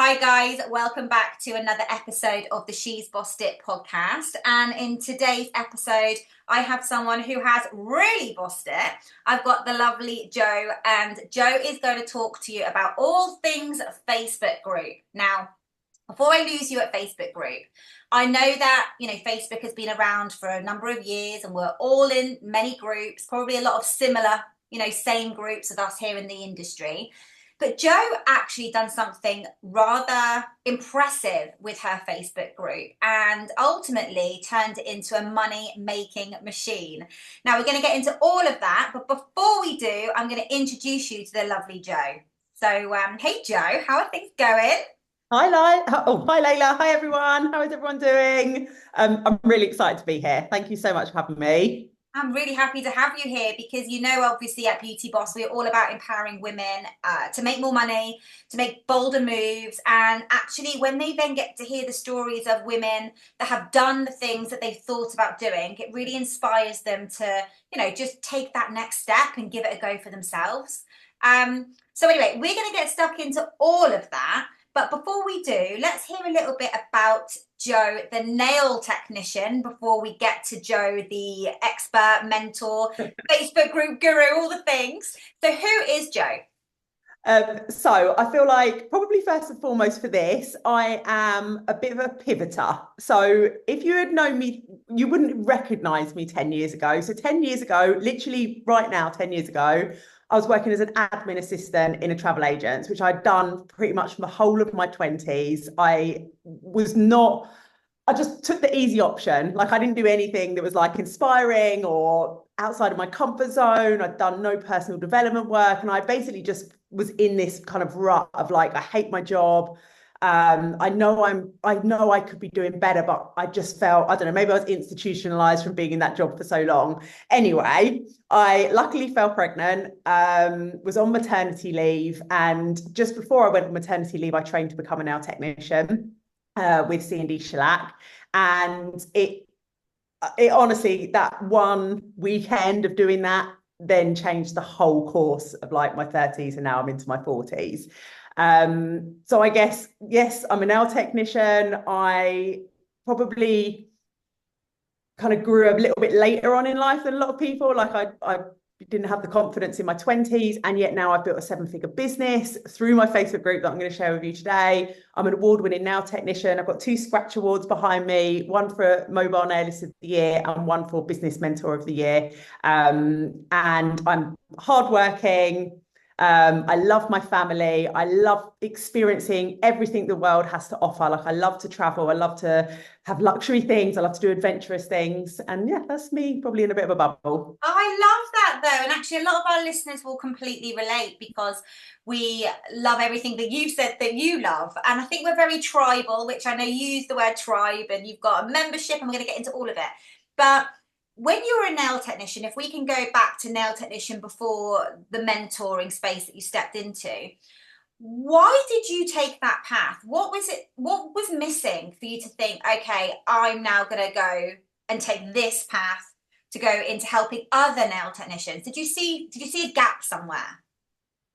Hi guys, welcome back to another episode of the She's Bossed It podcast. And in today's episode, I have someone who has really bossed it. I've got the lovely Jo, and Jo is going to talk to you about all things Facebook group. Now, before I lose you at Facebook group, I know that, Facebook has been around for a number of years and we're all in many groups, probably a lot of similar, same groups of us here in the industry. But Jo actually done something rather impressive with her Facebook group and ultimately turned it into a money-making machine. Now, we're going to get into all of that, but before we do, I'm going to introduce you to the lovely Jo. So, hey Jo, how are things going? Hi, hi, Layla. Hi, everyone. How is everyone doing? I'm really excited to be here. Thank you so much for having me. I'm really happy to have you here because, obviously at Beauty Boss, we're all about empowering women to make more money, to make bolder moves. And actually, when they then get to hear the stories of women that have done the things that they've thought about doing, it really inspires them to, just take that next step and give it a go for themselves. So anyway, we're going to get stuck into all of that. But before we do, let's hear a little bit about Jo, the nail technician, before we get to Jo, the expert, mentor, Facebook group guru, all the things. So who is Jo? So I feel like probably first and foremost for this, I am a bit of a pivoter. So if you had known me, you wouldn't recognize me 10 years ago. So 10 years ago, literally right now, 10 years ago, I was working as an admin assistant in a travel agent, which I'd done pretty much the whole of my 20s. I just took the easy option. Like I didn't do anything that was like inspiring or outside of my comfort zone. I'd done no personal development work. And I basically just was in this kind of rut of like, I hate my job. I know I could be doing better, but I just felt, I don't know, maybe I was institutionalized from being in that job for so long. Anyway, I luckily fell pregnant, was on maternity leave. And just before I went on maternity leave, I trained to become a nail technician with C&D Shellac. And it honestly, that one weekend of doing that then changed the whole course of like my 30s, and now I'm into my 40s. So I guess, yes, I'm a nail technician. I probably kind of grew a little bit later on in life than a lot of people. Like I didn't have the confidence in my 20s, and yet now I've built a 7-figure business through my Facebook group that I'm going to share with you today. I'm an award-winning nail technician. I've got 2 Scratch Awards behind me, one for Mobile Nailist of the Year and one for Business Mentor of the Year. And I'm hardworking. I love my family. I love experiencing everything the world has to offer. Like I love to travel. I love to have luxury things. I love to do adventurous things. And yeah, that's me probably in a bit of a bubble. I love that though. And actually, a lot of our listeners will completely relate because we love everything that you said that you love. And I think we're very tribal, which I know you use the word tribe, and you've got a membership, and we're going to get into all of it. But when you were a nail technician, if we can go back to nail technician before the mentoring space that you stepped into, why did you take that path? What was it? What was missing for you to think, okay, I'm now going to go and take this path to go into helping other nail technicians? Did you see a gap somewhere?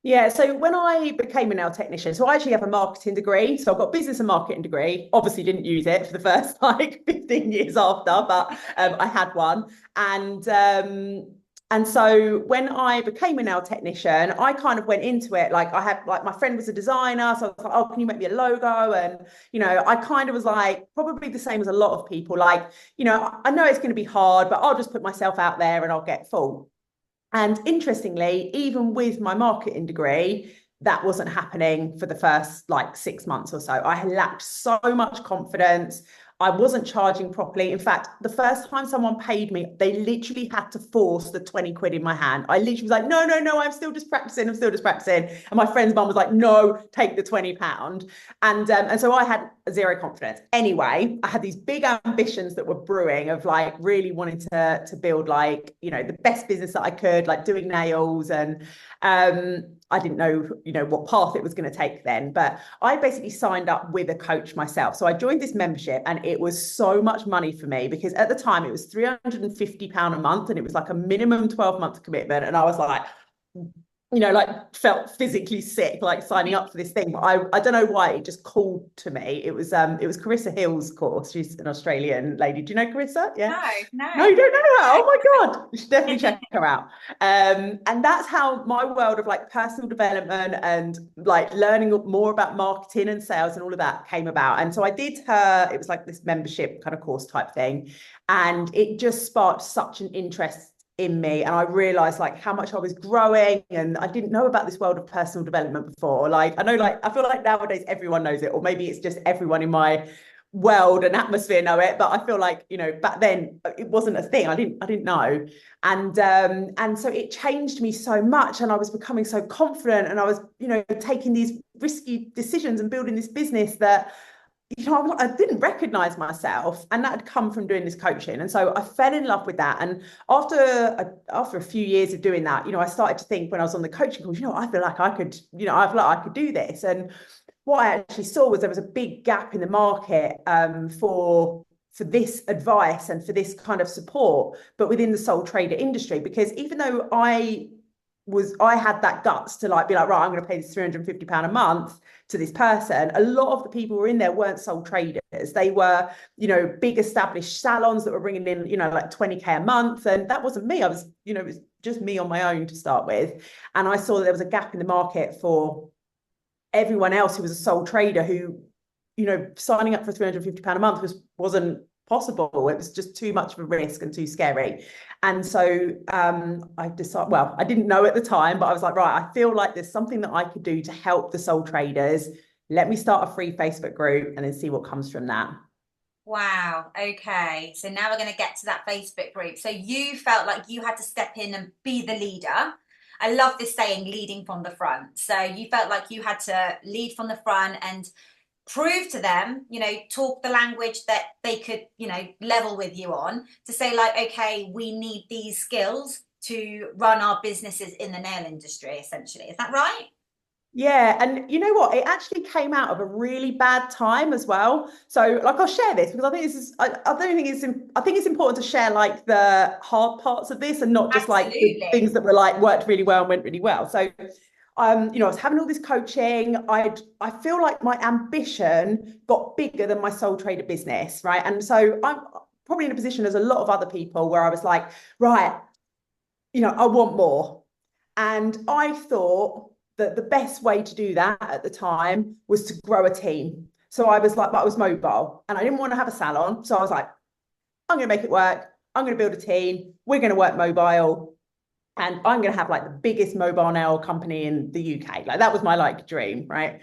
Yeah, so when I became a nail technician, so I actually have a marketing degree. So I've got a business and marketing degree. Obviously didn't use it for the first like 15 years after, but I had one. And so when I became a nail technician, I kind of went into it like I had like my friend was a designer, so I was like, oh, can you make me a logo? And I kind of was like probably the same as a lot of people, like, I know it's going to be hard, but I'll just put myself out there and I'll get full. And interestingly, even with my marketing degree, that wasn't happening for the first like 6 months or so. I lacked so much confidence. I wasn't charging properly. In fact, the first time someone paid me, they literally had to force the 20 quid in my hand. I literally was like, no, no, no, I'm still just practicing. I'm still just practicing. And my friend's mum was like, no, take the £20. And so I had zero confidence. Anyway, I had these big ambitions that were brewing of like really wanting to build like, the best business that I could, like doing nails. And I didn't know, what path it was going to take then, but I basically signed up with a coach myself. So I joined this membership, and it was so much money for me because at the time it was £350 a month, and it was like a minimum 12-month commitment. And I was like, like felt physically sick, like signing up for this thing. But I don't know why it just called to me. It was Carissa Hill's course. She's an Australian lady. Do you know Carissa? Yeah. No, No, no. you don't know her. Oh my God. You should definitely check her out. And that's how my world of like personal development and like learning more about marketing and sales and all of that came about. And so I did it was like this membership kind of course type thing. And it just sparked such an interest in me, and I realized like how much I was growing, and I didn't know about this world of personal development before. Like I know, like I feel like nowadays everyone knows it, or maybe it's just everyone in my world and atmosphere know it, but I feel like back then it wasn't a thing. I didn't know. And so it changed me so much, and I was becoming so confident, and I was taking these risky decisions and building this business that I didn't recognize myself, and that had come from doing this coaching. And so I fell in love with that. And after a few years of doing that, I started to think when I was on the coaching calls, I feel like I could, I feel like I could do this. And what I actually saw was there was a big gap in the market for this advice and for this kind of support, but within the sole trader industry. Because even though I had that guts to like be like, right, I'm going to pay this £350 a month to this person, a lot of the people who were in there weren't sole traders. They were, big established salons that were bringing in, like 20k a month. And that wasn't me. I was, it was just me on my own to start with. And I saw that there was a gap in the market for everyone else who was a sole trader who, signing up for £350 a month wasn't possible. It was just too much of a risk and too scary. And so I decided, well, I didn't know at the time, but I was like, right, I feel like there's something that I could do to help the sole traders. Let me start a free Facebook group and then see what comes from that. Wow. Okay. So now we're going to get to that Facebook group. So you felt like you had to step in and be the leader. I love this saying, leading from the front. So you felt like you had to lead from the front and prove to them, talk the language that they could, level with you on, to say like, okay, we need these skills to run our businesses in the nail industry, essentially. Is that right? Yeah, and you know what? It actually came out of a really bad time as well. So, like, I'll share this because I think this is. I don't think it's. I think it's important to share like the hard parts of this and not just like the Absolutely. things that were like worked really well and went really well. So, I was having all this coaching. I feel like my ambition got bigger than my sole trader business, right? And so I'm probably in a position as a lot of other people where I was like, right, I want more, and I thought that the best way to do that at the time was to grow a team. So I was like, but I was mobile and I didn't want to have a salon. So I was like, I'm going to make it work. I'm going to build a team. We're going to work mobile. And I'm going to have like the biggest mobile nail company in the UK. Like that was my like dream, right?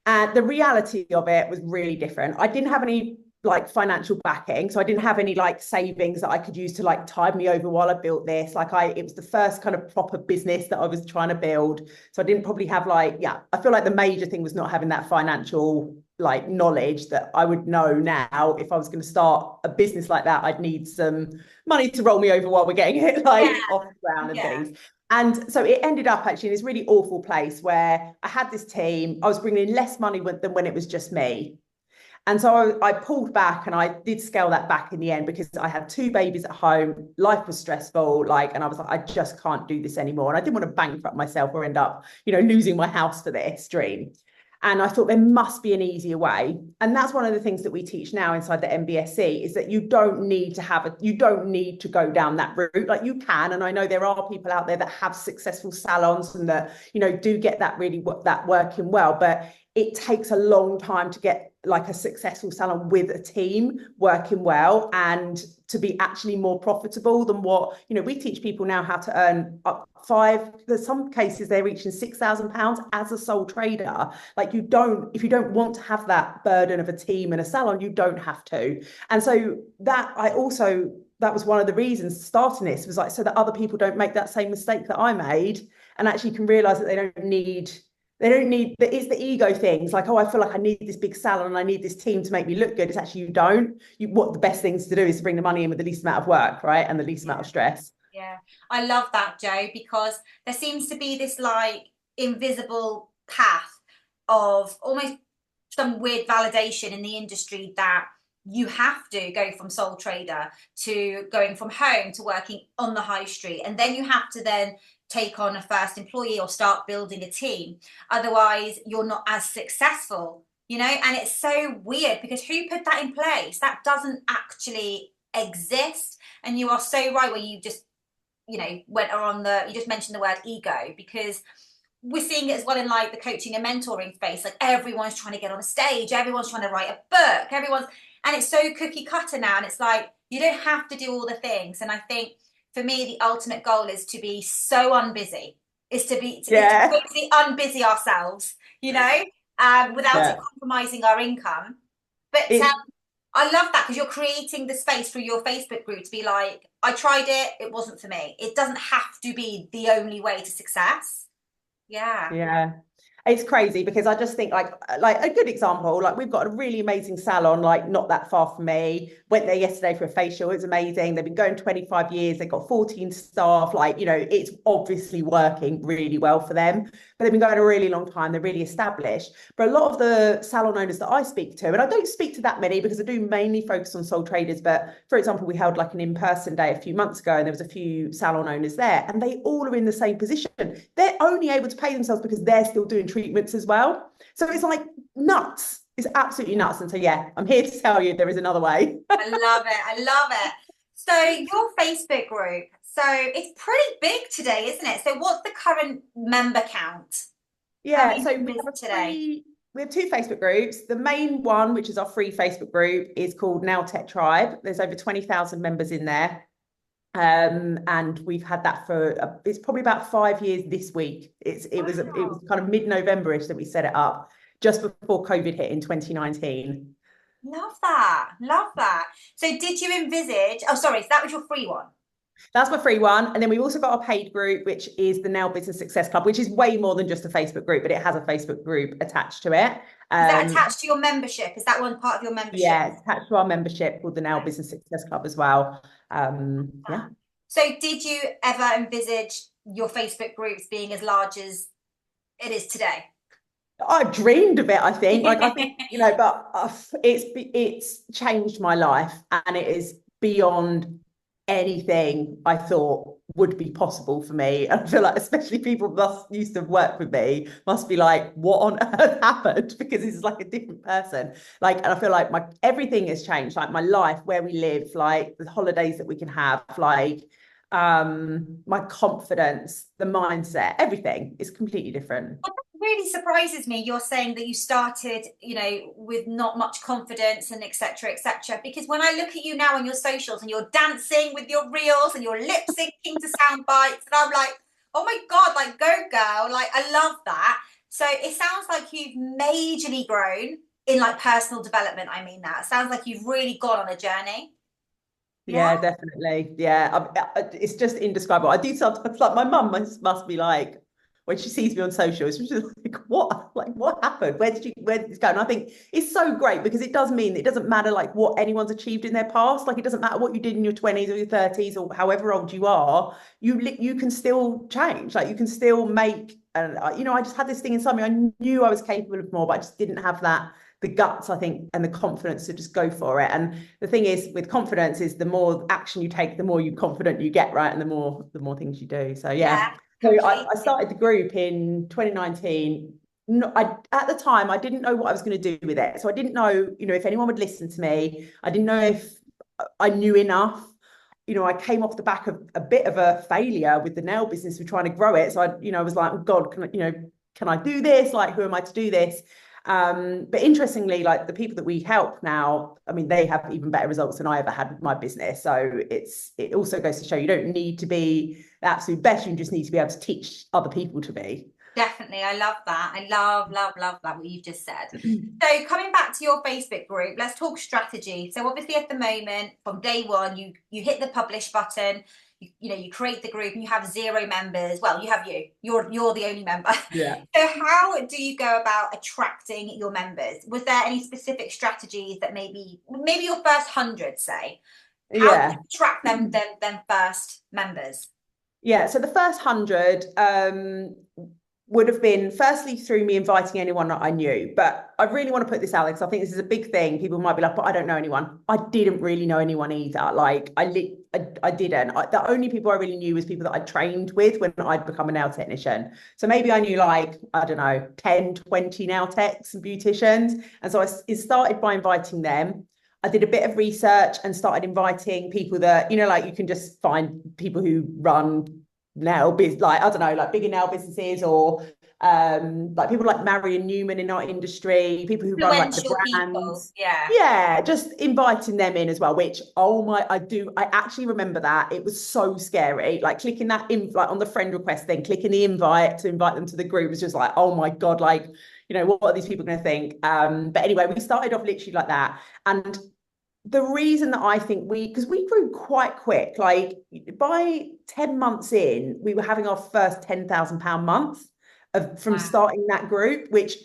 And the reality of it was really different. I didn't have any like financial backing. So I didn't have any like savings that I could use to like tide me over while I built this. It was the first kind of proper business that I was trying to build. So I didn't probably have I feel like the major thing was not having that financial like knowledge that I would know now. If I was going to start a business like that, I'd need some money to roll me over while we're getting it like Yeah. off the ground and Yeah. things. And so it ended up actually in this really awful place where I had this team. I was bringing in less money than when it was just me. And so I pulled back and I did scale that back in the end because I had two babies at home. Life was stressful, and I was like, I just can't do this anymore. And I didn't want to bankrupt myself or end up, losing my house for this dream. And I thought there must be an easier way. And that's one of the things that we teach now inside the MBSC is that you don't need to go down that route. Like you can, and I know there are people out there that have successful salons and that, do get that working well, but it takes a long time to get like a successful salon with a team working well and to be actually more profitable than what, we teach people now how to earn up there's some cases they're reaching £6,000 as a sole trader. Like if you don't want to have that burden of a team and a salon, you don't have to. And so that was one of the reasons starting this was like, so that other people don't make that same mistake that I made and actually can realize that they don't need it's the ego things like, oh, I feel like I need this big salon and I need this team to make me look good. It's actually you don't. What the best things to do is to bring the money in with the least amount of work, right? And the least amount of stress. Yeah, I love that, Jo, because there seems to be this like invisible path of almost some weird validation in the industry that you have to go from sole trader to going from home to working on the high street. And then you have to then take on a first employee or start building a team. Otherwise, you're not as successful, you know? And it's so weird because who put that in place? That doesn't actually exist. And you are so right where you just, you know, you just mentioned the word ego, because we're seeing it as well in like the coaching and mentoring space. Like everyone's trying to get on a stage, everyone's trying to write a book, and it's so cookie cutter now. And it's like, you don't have to do all the things. And I think for me, the ultimate goal is to be so unbusy, is to Yeah. totally unbusy ourselves, you know, without it Yeah. compromising our income. But It's I love that because you're creating the space through your Facebook group to be like, I tried it, it wasn't for me. It doesn't have to be the only way to success. Yeah. Yeah. It's crazy because I just think like a good example, like we've got a really amazing salon, like not that far from me. Went there yesterday for a facial. It was amazing. They've been going 25 years. They've got 14 staff. Like, you know, it's obviously working really well for them. But they've been going a really long time. They're really established. But a lot of the salon owners that I speak to, and I don't speak to that many because I do mainly focus on sole traders. But for example, we held like an in-person day a few months ago and there was a few salon owners there and they all are in the same position. They're only able to pay themselves because they're still doing treatments as well. So it's like nuts. It's absolutely nuts. And so, yeah, I'm here to tell you there is another way. I love it. I love it. So your Facebook group, so it's pretty big today, isn't it? So what's the current member count? How Yeah, many so members today? we have two Facebook groups. The main one, which is our free Facebook group, is called Nailtech Tribe. There's over 20,000 members in there. And we've had that for it's probably about 5 years this week. It was kind of mid-November-ish that we set it up just before COVID hit in 2019. Love that. Love that. So did you envisage, oh, sorry, so that was your free one. That's my free one. And then we've also got our paid group, which is the Nail Business Success Club, which is way more than just a Facebook group, but it has a Facebook group attached to it. Is that attached to your membership? Is that one part of your membership? Yeah, it's attached to our membership called the Nail Business Success Club as well. Yeah. So did you ever envisage your Facebook groups being as large as it is today? I dreamed of it, I think. Like I think, you know, but it's changed my life and it is beyond anything I thought would be possible for me. And I feel like especially people must used to work with me must be like, what on earth happened? Because it's like a different person. Like, and I feel like my everything has changed, like my life, where we live, like the holidays that we can have, like my confidence, the mindset, everything is completely different. Really surprises me you're saying that you started, you know, with not much confidence and etc etc, because when I look at you now on your socials and you're dancing with your reels and you're lip syncing to sound bites and I'm like, oh my god, like go girl, like I love that. So it sounds like you've majorly grown in like personal development. I mean, that sounds like you've really gone on a journey. Yeah. Yeah, definitely. Yeah, it's just indescribable. I do sometimes like my mum must be like when she sees me on social, she's just like, what? Like, what happened? Where did this go? And I think it's so great because it does mean that it doesn't matter like what anyone's achieved in their past. Like, it doesn't matter what you did in your 20s or your 30s or however old you are. You can still change. Like, you can still make. And you know, I just had this thing inside me. I knew I was capable of more, but I just didn't have the guts, I think, and the confidence to just go for it. And the thing is, with confidence, is the more action you take, the more confident you get, right? And the more things you do. So yeah. So I started the group in 2019. No, at the time I didn't know what I was going to do with it. So I didn't know, you know, if anyone would listen to me. I didn't know if I knew enough. You know, I came off the back of a bit of a failure with the nail business. We're trying to grow it. So I was like, oh God, can I do this? Like, who am I to do this? But interestingly, like the people that we help now, I mean, they have even better results than I ever had with my business. So it also goes to show you don't need to be the absolute best. You just need to be able to teach other people to be. Definitely. I love that. I love that, what you've just said. So coming back to your Facebook group, let's talk strategy. So obviously at the moment, from day one, you hit the publish button, you create the group and you have 0 members. Well, you're the only member. Yeah. So how do you go about attracting your members? Was there any specific strategies that maybe your first 100, say, how Yeah. do you attract them first members? Yeah, so the first 100, would have been firstly through me inviting anyone that I knew. But I really want to put this out because I think this is a big thing. People might be like, but I don't know anyone. I didn't really know anyone either. Like I didn't. The only people I really knew was people that I trained with when I'd become a nail technician. So maybe I knew like, I don't know, 10, 20 nail techs and beauticians. And so I started by inviting them. I did a bit of research and started inviting people that, like you can just find people who run like I don't know, like bigger nail businesses or like people like Marion Newman in our industry, people who run like the Influential people. brands. Yeah. Yeah, just inviting them in as well, which I actually remember that. It was so scary. Like clicking that in like on the friend request thing, clicking the invite to invite them to the group was just like, oh my God, like, what are these people going to think? But anyway, we started off literally like that. And the reason that I think because we grew quite quick, like by 10 months in, we were having our first £10,000 month from starting that group, which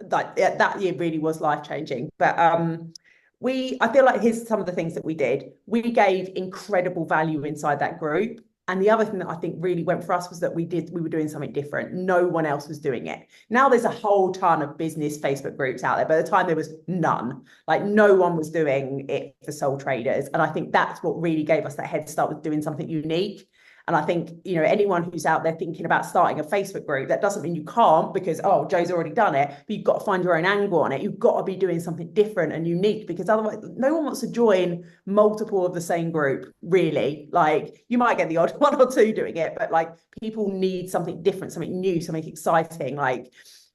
like that year really was life-changing. But I feel like here's some of the things that we did. We gave incredible value inside that group. And the other thing that I think really went for us was that we were doing something different. No one else was doing it. Now there's a whole ton of business Facebook groups out there. By the time there was none, like no one was doing it for sole traders. And I think that's what really gave us that head start with doing something unique. And I think, anyone who's out there thinking about starting a Facebook group, that doesn't mean you can't because, oh, Joe's already done it, but you've got to find your own angle on it. You've got to be doing something different and unique because otherwise no one wants to join multiple of the same group, really. Like you might get the odd one or two doing it, but like people need something different, something new, something exciting.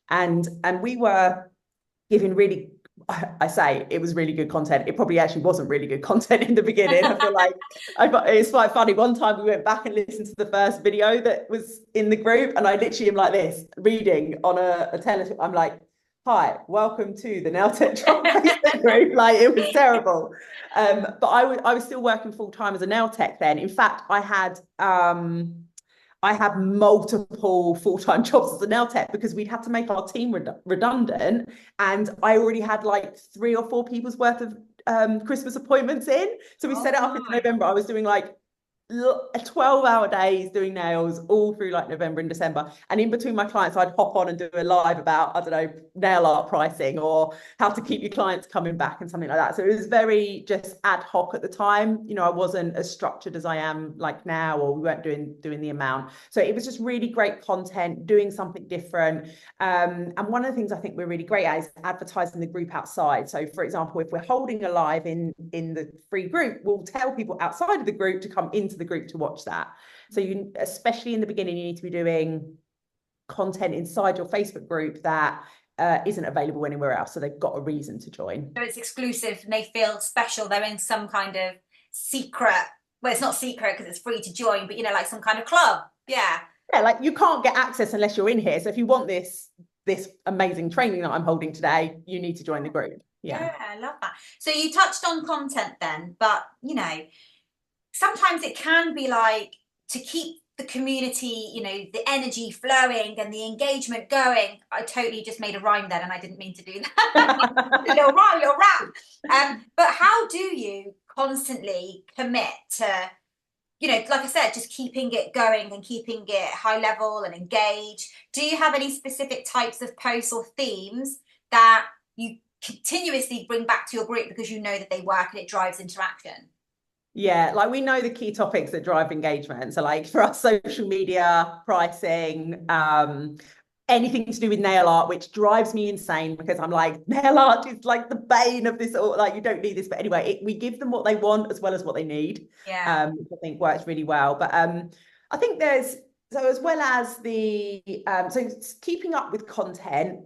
And we were giving really, I say it was really good content. It probably actually wasn't really good content in the beginning. I feel like it's quite funny. One time we went back and listened to the first video that was in the group, and I literally am like this, reading on a telescope. I'm like, "Hi, welcome to the Nailtech Tribe group." Like it was terrible. But I was still working full time as a nail tech then. In fact, I had multiple full-time jobs as a nail tech because we'd had to make our team redundant. And I already had like 3 or 4 people's worth of Christmas appointments in. So we set it up in November. I was doing like 12-hour days doing nails all through like November and December, and in between my clients I'd hop on and do a live about, I don't know, nail art pricing or how to keep your clients coming back and something like that. So it was very just ad hoc at the time. I wasn't as structured as I am like now, or we weren't doing the amount. So it was just really great content, doing something different. And one of the things I think we're really great at is advertising the group outside. So for example, if we're holding a live in the free group, we'll tell people outside of the group to come into the group to watch that. So you, especially in the beginning, you need to be doing content inside your Facebook group that isn't available anywhere else. So they've got a reason to join. So it's exclusive and they feel special. They're in some kind of secret. Well, it's not secret because it's free to join, but like some kind of club. Yeah. Yeah, like you can't get access unless you're in here. So if you want this amazing training that I'm holding today, you need to join the group. Yeah, I love that. So you touched on content then, but sometimes it can be like to keep the community, the energy flowing and the engagement going. I totally just made a rhyme then and I didn't mean to do that. little rap. But how do you constantly commit to, like I said, just keeping it going and keeping it high level and engaged? Do you have any specific types of posts or themes that you continuously bring back to your group because you know that they work and it drives interaction? Yeah, like we know the key topics that drive engagement. So like for us, social media, pricing, anything to do with nail art, which drives me insane because I'm like, nail art is like the bane of this, or like you don't need this. But anyway, we give them what they want as well as what they need. Yeah. Which I think works really well. But I think so as well as so keeping up with content,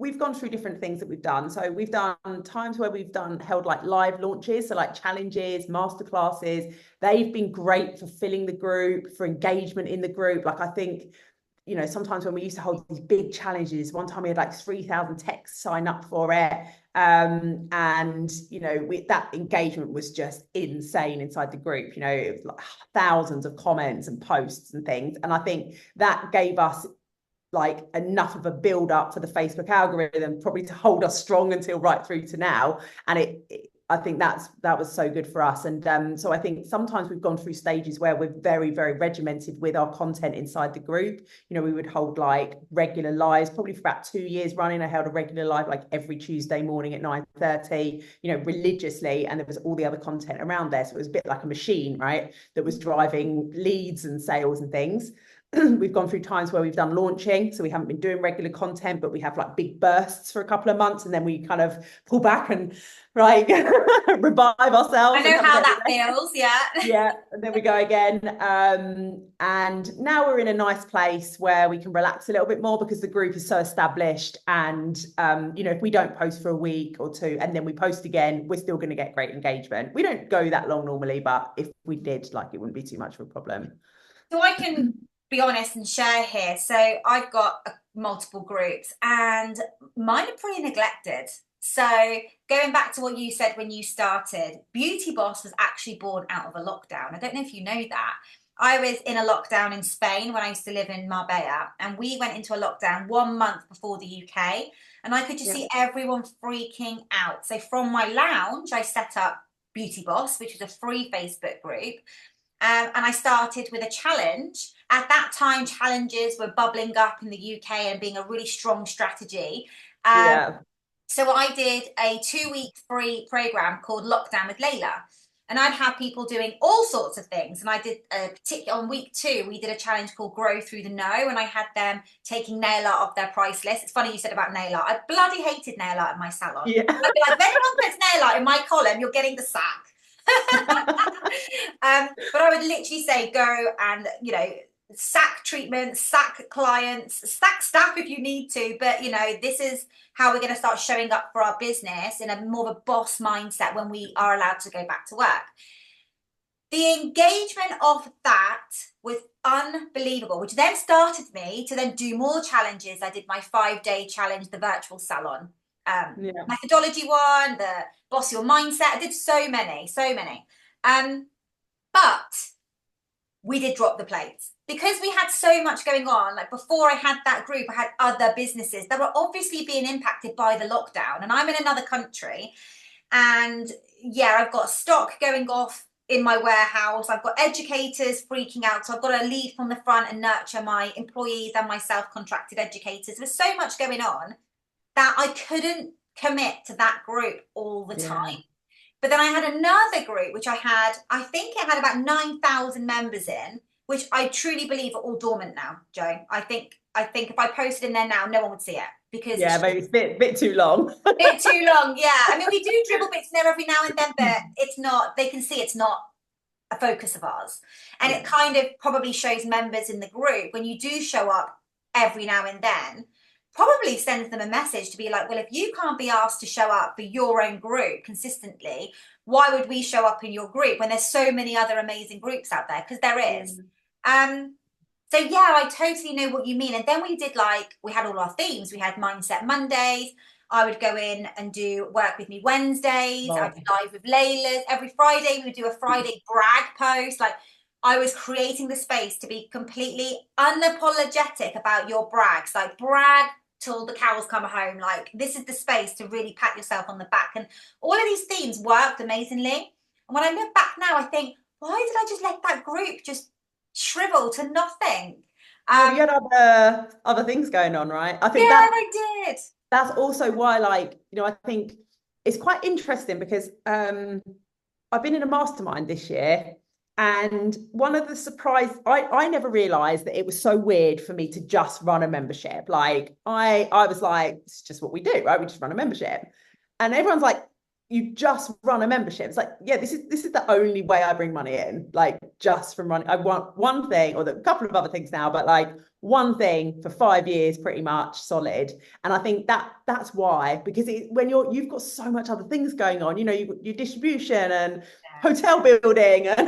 we've gone through different things that we've done. So we've done times where we've held like live launches, so like challenges, masterclasses. They've been great for filling the group, for engagement in the group. Like I think, sometimes when we used to hold these big challenges, one time we had like 3,000 texts sign up for it. And, that engagement was just insane inside the group. It was like thousands of comments and posts and things. And I think that gave us like enough of a build up for the Facebook algorithm probably to hold us strong until right through to now. And I think that was so good for us. And so I think sometimes we've gone through stages where we're very, very regimented with our content inside the group. You know, we would hold like regular lives, probably for about 2 years running. I held a regular live like every Tuesday morning at 9:30, you know, religiously. And there was all the other content around there. So it was a bit like a machine, right? That was driving leads and sales and things. We've gone through times where we've done launching, so we haven't been doing regular content, but we have like big bursts for a couple of months, and then we kind of pull back and revive ourselves. I know how that feels. Yeah, and then we go again. And now we're in a nice place where we can relax a little bit more because the group is so established. And you know, if we don't post for a week or two and then we post again, we're still going to get great engagement. We don't go that long normally, but if we did, like, it wouldn't be too much of a problem. So I can be honest and share here. So I've got multiple groups and mine are pretty neglected. So going back to what you said when you started, Beauty Boss was actually born out of a lockdown. I don't know if you know that. I was in a lockdown in Spain when I used to live in Marbella, and we went into a lockdown 1 month before the UK, and I could just see everyone freaking out. So from my lounge, I set up Beauty Boss, which was a free Facebook group. And I started with a challenge. At that time, challenges were bubbling up in the UK and being a really strong strategy. So I did a 2-week free program called Lockdown with Layla. And I'd have people doing all sorts of things. And I did on week 2, we did a challenge called Grow Through the No. And I had them taking nail art off their price list. It's funny you said about nail art. I bloody hated nail art in my salon. I'd be like, if anyone puts nail art in my column, you're getting the sack. But I would literally say go and, you know, sack treatment, sack clients, sack staff if you need to, but you know, this is how we're going to start showing up for our business in a more of a boss mindset when we are allowed to go back to work. The engagement of that was unbelievable, which then started me to then do more challenges. I did my 5-day challenge, the virtual salon, methodology one, the boss your mindset. I did so many. But we did drop the plates because we had so much going on. Like before I had that group, I had other businesses that were obviously being impacted by the lockdown, and I'm in another country, and I've got stock going off in my warehouse. I've got educators freaking out. So I've got to lead from the front and nurture my employees and my self-contracted educators. There's so much going on that I couldn't commit to that group all the time. But then I had another group, which I think it had about 9,000 members in, which I truly believe are all dormant now, Jo. I think if I posted in there now, no one would see it because maybe it's a bit too long. Bit too long, yeah. I mean, we do dribble bits in there every now and then, but it's not. They can see it's not a focus of ours, and it kind of probably shows members in the group when you do show up every now and then. Probably sends them a message to be like, well, if you can't be asked to show up for your own group consistently, why would we show up in your group when there's so many other amazing groups out there? Because there is. So I totally know what you mean. And then we had all our themes. We had Mindset Mondays. I would go in and do Work With Me Wednesdays. I'd be live with Layla's. Every Friday we would do a Friday brag post. Like, I was creating the space to be completely unapologetic about your brags. Like, brag till the cows come home. Like, this is the space to really pat yourself on the back. And all of these themes worked amazingly. And when I look back now, I think, why did I just let that group just shrivel to nothing? You had other things going on, right? I think I did. That's also why, like, you know, I think it's quite interesting because I've been in a mastermind this year. And one of the surprise, I never realized that it was so weird for me to just run a membership. Like I was like, it's just what we do, right? We just run a membership. And everyone's like, you just run a membership. It's like, yeah, this is the only way I bring money in. Like, just from running. I want one thing, or a couple of other things now, but like one thing for 5 years, pretty much solid. And I think that's why, because when you've got so much other things going on, you know, your distribution and hotel building and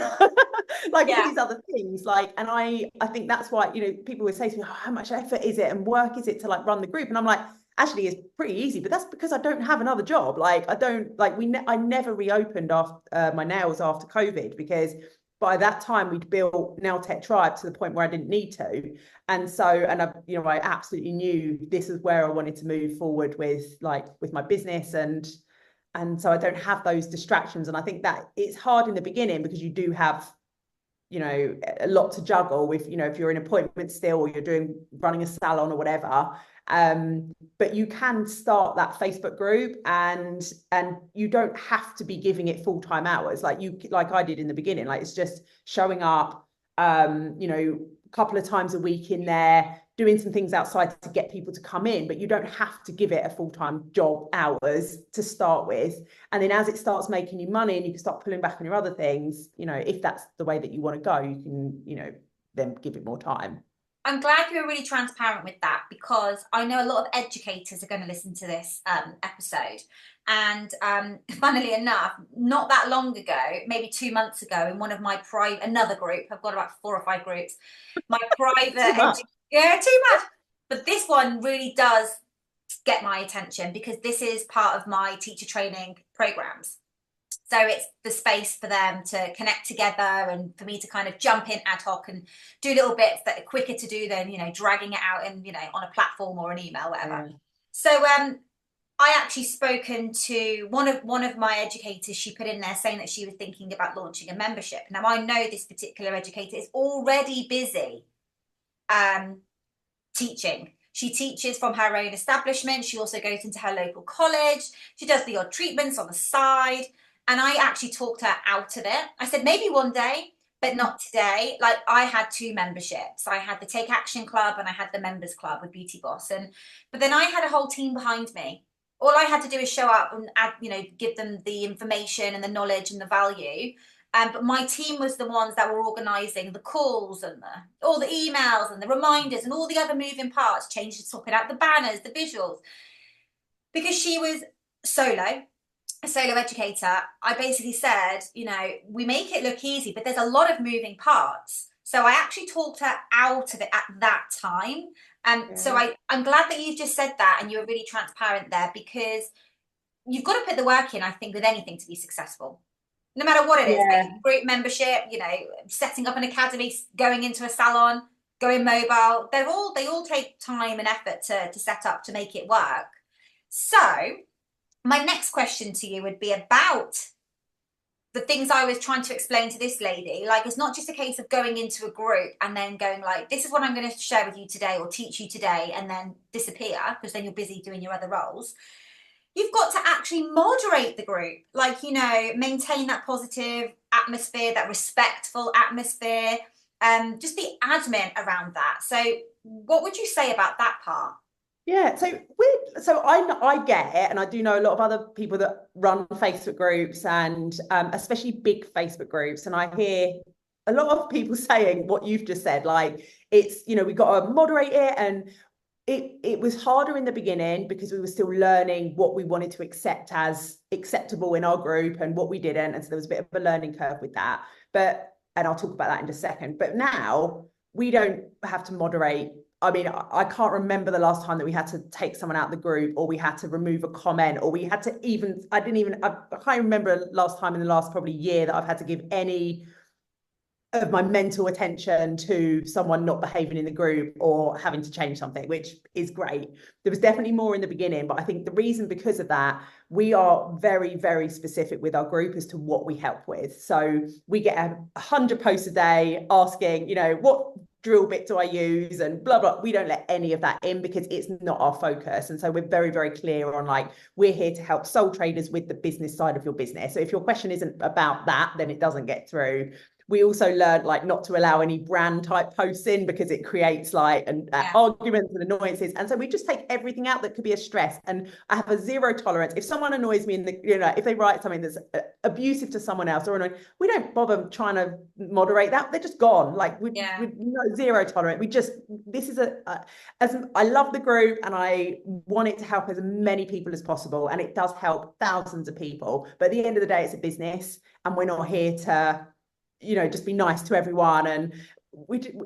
like all these other things, like, and I think that's why, you know, people would say to me, oh, how much effort is it and work is it to like run the group? And I'm like, actually, it's pretty easy, but that's because I don't have another job. Like, I don't like I never reopened after my nails after COVID, because by that time we'd built Nailtech Tribe to the point where I didn't need to. And so, I absolutely knew this is where I wanted to move forward with my business. And so I don't have those distractions. And I think that it's hard in the beginning because you do have, you know, a lot to juggle with, you know, if you're in appointment still or you're running a salon or whatever. But you can start that Facebook group, and you don't have to be giving it full-time hours like I did in the beginning. Like, it's just showing up, you know, a couple of times a week in there, doing some things outside to get people to come in, but you don't have to give it a full-time job hours to start with. And then as it starts making you money and you can start pulling back on your other things, you know, if that's the way that you want to go, you can, you know, then give it more time. I'm glad you were really transparent with that, because I know a lot of educators are going to listen to this episode. And funnily enough, not that long ago, maybe 2 months ago, in one of my another group, I've got about 4 or 5 groups, my private yeah, too much. But this one really does get my attention because this is part of my teacher training programs. So it's the space for them to connect together and for me to kind of jump in ad hoc and do little bits that are quicker to do than, you know, dragging it out in, you know, on a platform or an email, whatever. Yeah. So I actually spoken to one of my educators. She put in there saying that she was thinking about launching a membership. Now, I know this particular educator is already busy teaching. She teaches from her own establishment. She also goes into her local college. She does the odd treatments on the side. And I actually talked her out of it. I said, maybe one day, but not today. Like, I had 2 memberships. I had the Take Action Club and I had the Members Club with Beauty Boss. But then I had a whole team behind me. All I had to do is show up and you know, give them the information and the knowledge and the value. But my team was the ones that were organising the calls and all the emails and the reminders and all the other moving parts, swapping out the banners, the visuals. Because she was a solo educator, I basically said, you know, we make it look easy, but there's a lot of moving parts. So I actually talked her out of it at that time. So I'm glad that you've just said that and you were really transparent there, because you've got to put the work in, I think, with anything to be successful. No matter what it is, group membership, you know, setting up an academy, going into a salon, going mobile, they all take time and effort to set up, to make it work. So my next question to you would be about the things I was trying to explain to this lady. Like, it's not just a case of going into a group and then going like, this is what I'm going to share with you today or teach you today, and then disappear because then you're busy doing your other roles. You've got to actually moderate the group, like, you know, maintain that positive atmosphere, that respectful atmosphere, just the admin around that. So what would you say about that part? Yeah, so I get it, and I do know a lot of other people that run Facebook groups, and especially big Facebook groups, and I hear a lot of people saying what you've just said, like, it's, you know, we got to moderate it, and it was harder in the beginning because we were still learning what we wanted to accept as acceptable in our group and what we didn't, and so there was a bit of a learning curve with that. And I'll talk about that in a second. But now we don't have to moderate. I mean, I can't remember the last time that we had to take someone out of the group, or we had to remove a comment, or we had to I can't remember last time in the last probably year that I've had to give any of my mental attention to someone not behaving in the group or having to change something, which is great. There was definitely more in the beginning, but I think the reason, because of that, we are very, very specific with our group as to what we help with. So we get 100 posts a day asking, you know, what drill bit do I use and blah, blah. We don't let any of that in because it's not our focus. And so we're very, very clear on, like, we're here to help sole traders with the business side of your business. So if your question isn't about that, then it doesn't get through. We also learned, like, not to allow any brand type posts in because it creates like arguments and annoyances. And so we just take everything out that could be a stress. And I have a zero tolerance. If someone annoys me if they write something that's abusive to someone else or annoying, we don't bother trying to moderate that. They're just gone. Like, with zero tolerance. As I love the group and I want it to help as many people as possible. And it does help thousands of people. But at the end of the day, it's a business, and we're not here to, you know, just be nice to everyone. And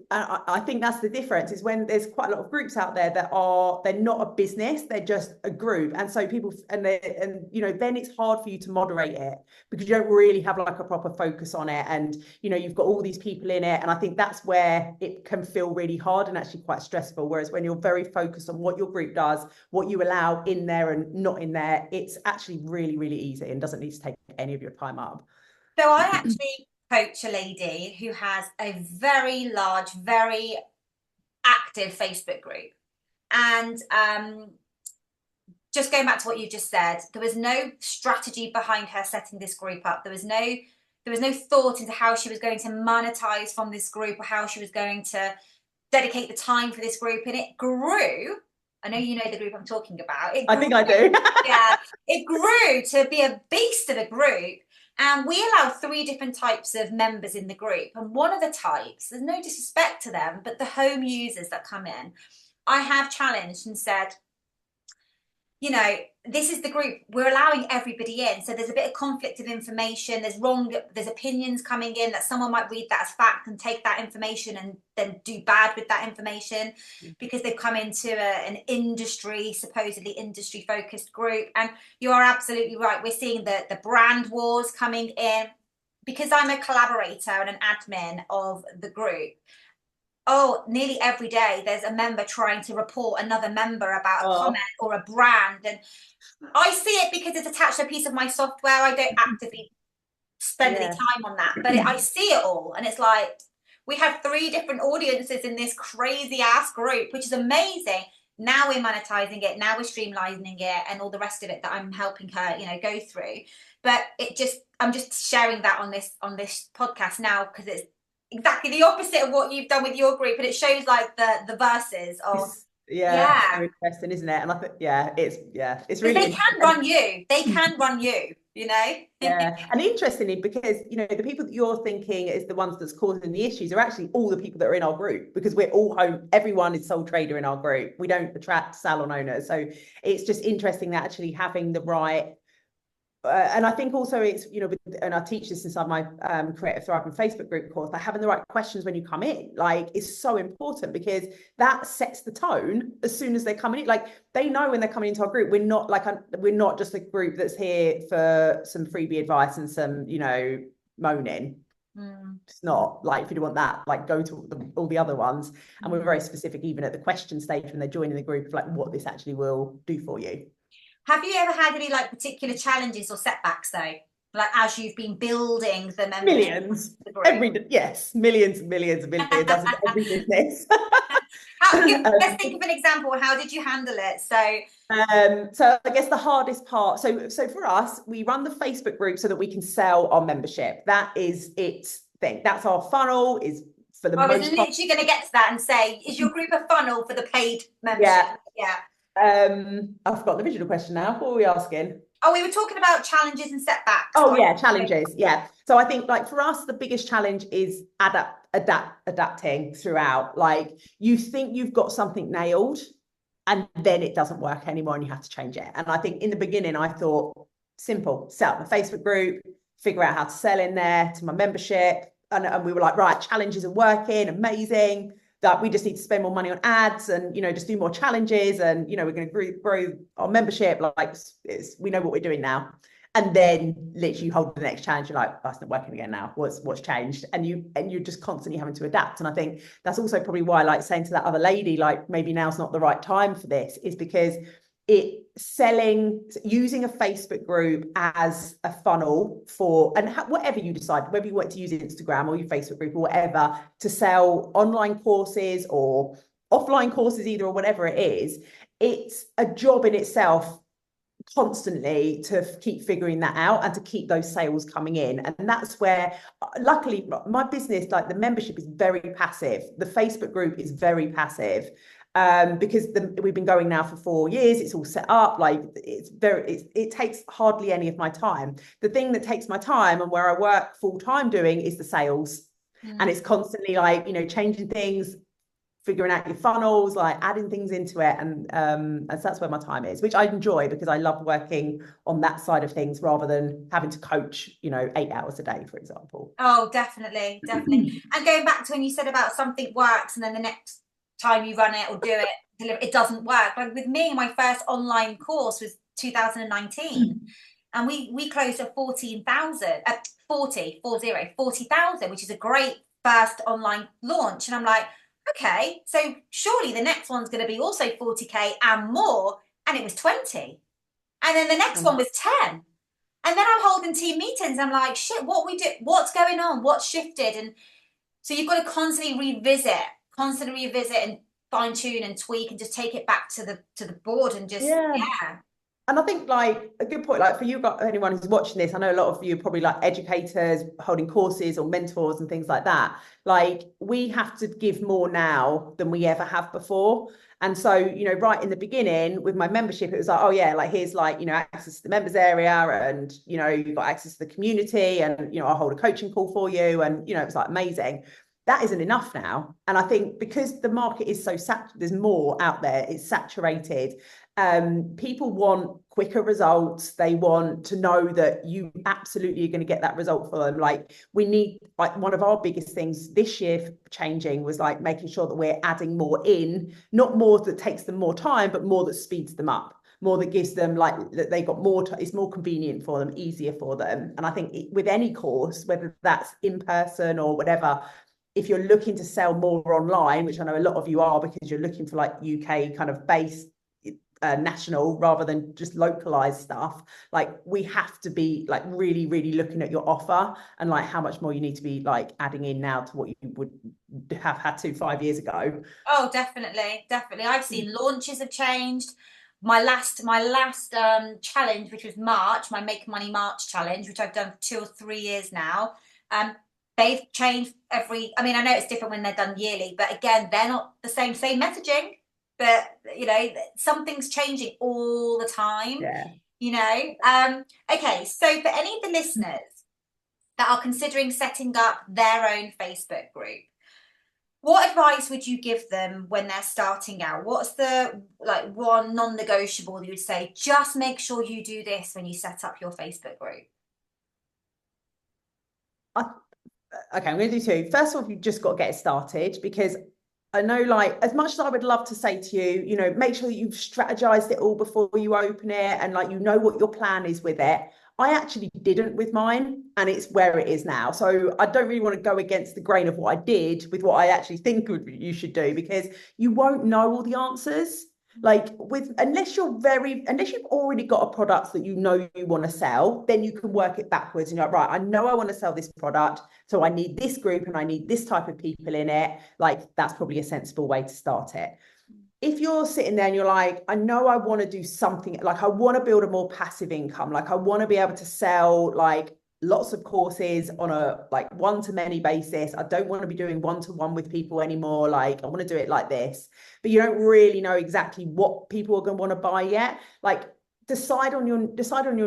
I think that's the difference, is when there's quite a lot of groups out there they're not a business, they're just a group, and so people and you know, then it's hard for you to moderate it because you don't really have like a proper focus on it, and you know, you've got all these people in it, and I think that's where it can feel really hard and actually quite stressful. Whereas when you're very focused on what your group does, what you allow in there and not in there, it's actually really, really easy and doesn't need to take any of your time up. So I actually coach a lady who has a very large, very active Facebook group. And just going back to what you just said, there was no strategy behind her setting this group up. There was no thought into how she was going to monetize from this group or how she was going to dedicate the time for this group. And it grew. I know you know the group I'm talking about. I think I do. Yeah, it grew to be a beast of a group. And we allow 3 different types of members in the group. And one of the types, there's no disrespect to them, but the home users that come in, I have challenged and said, you know, this is the group, we're allowing everybody in. So there's a bit of conflict of information. There's opinions coming in that someone might read that as fact and take that information and then do bad with that information because they've come into an industry, supposedly industry focused group. And you are absolutely right. We're seeing the brand wars coming in because I'm a collaborator and an admin of the group. Oh, nearly every day there's a member trying to report another member about a comment or a brand. And I see it because it's attached to a piece of my software. I don't actively spend any time on that, but I see it all. And it's like, we have 3 different audiences in this crazy ass group, which is amazing. Now we're monetizing it. Now we're streamlining it and all the rest of it that I'm helping her, you know, go through. But I'm just sharing that on this podcast now because it's exactly the opposite of what you've done with your group, and it shows like the verses of it's so interesting, isn't it? And I think it's really they can run you, you know. And interestingly, because you know, the people that you're thinking is the ones that's causing the issues are actually all the people that are in our group, because we're all everyone is sole trader in our group. We don't attract salon owners, so it's just interesting that actually having the right and I think also it's, you know, and I teach this inside my Creative Thriving Facebook group course, like having the right questions when you come in, like, is so important, because that sets the tone as soon as they're coming in. Like, they know when they're coming into our group, we're not just a group that's here for some freebie advice and some, you know, moaning. It's not. Like, if you want that, like, go to all the other ones. And we're very specific, even at the question stage when they're joining the group, of like what this actually will do for you. Have you ever had any like particular challenges or setbacks though? Like, as you've been building the membership? Millions. Millions and millions and millions. That's every business. Let's think of an example. How did you handle it? So I guess the hardest part. So for us, we run the Facebook group so that we can sell our membership. That is its thing. That's our funnel. Is for the. I was literally going to get to that and say, is your group a funnel for the paid membership? Yeah. I've forgotten the original question now. What were we asking? Oh, we were talking about challenges and setbacks. Oh yeah, challenges. Yeah. So I think, like, for us, the biggest challenge is adapting throughout. Like, you think you've got something nailed, and then it doesn't work anymore, and you have to change it. And I think in the beginning, I thought, simple, set up the Facebook group, figure out how to sell in there to my membership, and we were like, right, challenges are working, amazing. That we just need to spend more money on ads and, you know, just do more challenges, and, you know, we're going to grow our membership. Like, we know what we're doing now. And then literally hold the next challenge. You're like, oh, that's not working again now. What's changed? And you're just constantly having to adapt. And I think that's also probably why, like, saying to that other lady, like, maybe now's not the right time for this, is because using a Facebook group as a funnel for, and whatever you decide, whether you want to use Instagram or your Facebook group or whatever, to sell online courses or offline courses either, or whatever it is, it's a job in itself constantly to keep figuring that out and to keep those sales coming in. And that's where, luckily, my business, like, the membership is very passive. The Facebook group is very passive. Because we've been going now for 4 years, it's all set up, like, it takes hardly any of my time. The thing that takes my time and where I work full time doing is the sales. And it's constantly, like, you know, changing things, figuring out your funnels, like adding things into it. And so that's where my time is, which I enjoy because I love working on that side of things rather than having to coach, 8 hours a day, for example. Oh, definitely, definitely. And going back to when you said about something works and then the next time you run it or do it, it doesn't work. Like with me, my first online course was 2019 and we closed at 14,000, 40,000, which is a great first online launch. And I'm like, okay, so surely the next one's going to be also 40K and more. And it was 20. And then the next one was 10. And then I'm holding team meetings. I'm like, shit, what's going on? What's shifted? And so you've got to constantly revisit and fine tune and tweak and just take it back to the board and just, yeah. And I think like a good point, like for you, anyone who's watching this, I know a lot of you are probably like educators holding courses or mentors and things like that. Like we have to give more now than we ever have before. And so, right in the beginning with my membership, it was like, oh yeah, like here's like, access to the members area and, you've got access to the community and, I'll hold a coaching call for you. And, it was like amazing. That isn't enough now. And I think because the market is so there's more out there, it's saturated. People want quicker results. They want to know that you absolutely are going to get that result for them. Like we need, like one of our biggest things this year changing was like making sure that we're adding more in, not more that takes them more time, but more that speeds them up, more that gives them like that they got more it's more convenient for them, easier for them. And I think with any course, whether that's in person or whatever, if you're looking to sell more online, which I know a lot of you are because you're looking for like UK kind of base national rather than just localized stuff, like we have to be like really really looking at your offer and like how much more you need to be like adding in now to what you would have had to 5 years ago. Oh, definitely I've seen launches have changed. My last challenge, which was March, my Make Money March challenge, which I've done for 2 or 3 years now, they've changed I mean, I know it's different when they're done yearly, but again, they're not the same messaging. But something's changing all the time. Okay, so for any of the listeners that are considering setting up their own Facebook group, what advice would you give them when they're starting out? What's the like one non-negotiable that you would say, just make sure you do this when you set up your Facebook group? Okay, I'm going to do 2. First of all, you've just got to get it started, because I know, like, as much as I would love to say to you, make sure that you've strategized it all before you open it and like what your plan is with it. I actually didn't with mine, and it's where it is now. So I don't really want to go against the grain of what I did with what I actually think you should do, because you won't know all the answers. Like unless you've already got a product that you want to sell, then you can work it backwards and you're like, right, I know I want to sell this product, so I need this group and I need this type of people in it. Like that's probably a sensible way to start it. If you're sitting there and you're like, I know I want to do something, like I want to build a more passive income, like I want to be able to sell like lots of courses on a like one-to-many basis. I don't want to be doing one-to-one with people anymore. Like I want to do it like this, but you don't really know exactly what people are going to want to buy yet. Like decide on your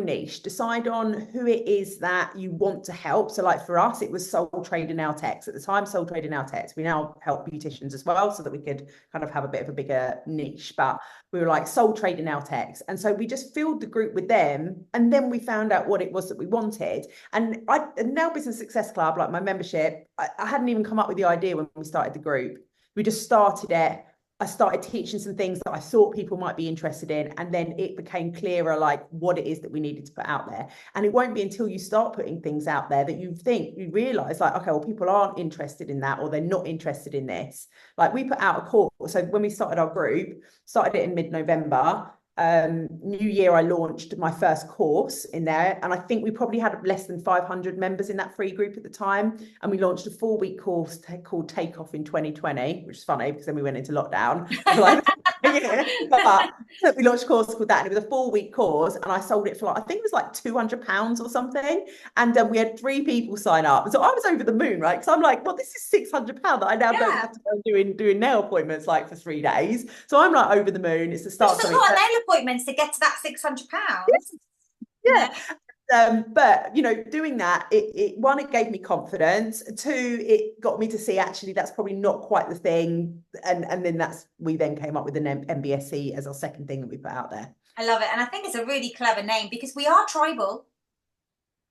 niche, decide on who it is that you want to help. So like for us, it was sole trader Nailtechs at the time. Sole trader Nailtechs. We now help beauticians as well, so that we could kind of have a bit of a bigger niche. But we were like sole trader Nailtechs, and so we just filled the group with them, and then we found out what it was that we wanted. And Nail Business Success Club, like my membership, I hadn't even come up with the idea when we started the group. We just started it. I started teaching some things that I thought people might be interested in. And then it became clearer, like what it is that we needed to put out there. And it won't be until you start putting things out there that you realize like, okay, well, people aren't interested in that, or they're not interested in this. Like we put out a course. So when we started our group, started it in mid-November. New Year, I launched my first course in there, and I think we probably had less than 500 members in that free group at the time. And we launched a 4-week course called Take Off in 2020, which is funny because then we went into lockdown. But we launched a course called that, and it was a 4-week course, and I sold it for like, I think it was like £200 or something. And we had 3 people sign up. So I was over the moon, right? Because I'm like, well, this is £600 that I now don't have to go doing nail appointments like for 3 days. So I'm like over the moon. It's the start of nail appointments to get to that £600. Yeah. But doing that, one, it gave me confidence. Two, it got me to see actually that's probably not quite the thing. And then we then came up with an MBSC as our second thing that we put out there. I love it. And I think it's a really clever name because we are tribal.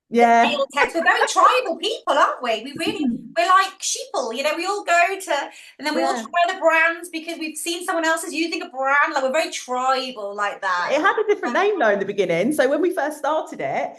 Yeah. Nailtech, we're very tribal people, aren't we? We're like sheeple, we all go to, and then we all Yeah. try the brands because we've seen someone else is using a brand. Like we're very tribal like that. It had a different name though in the beginning. So when we first started it,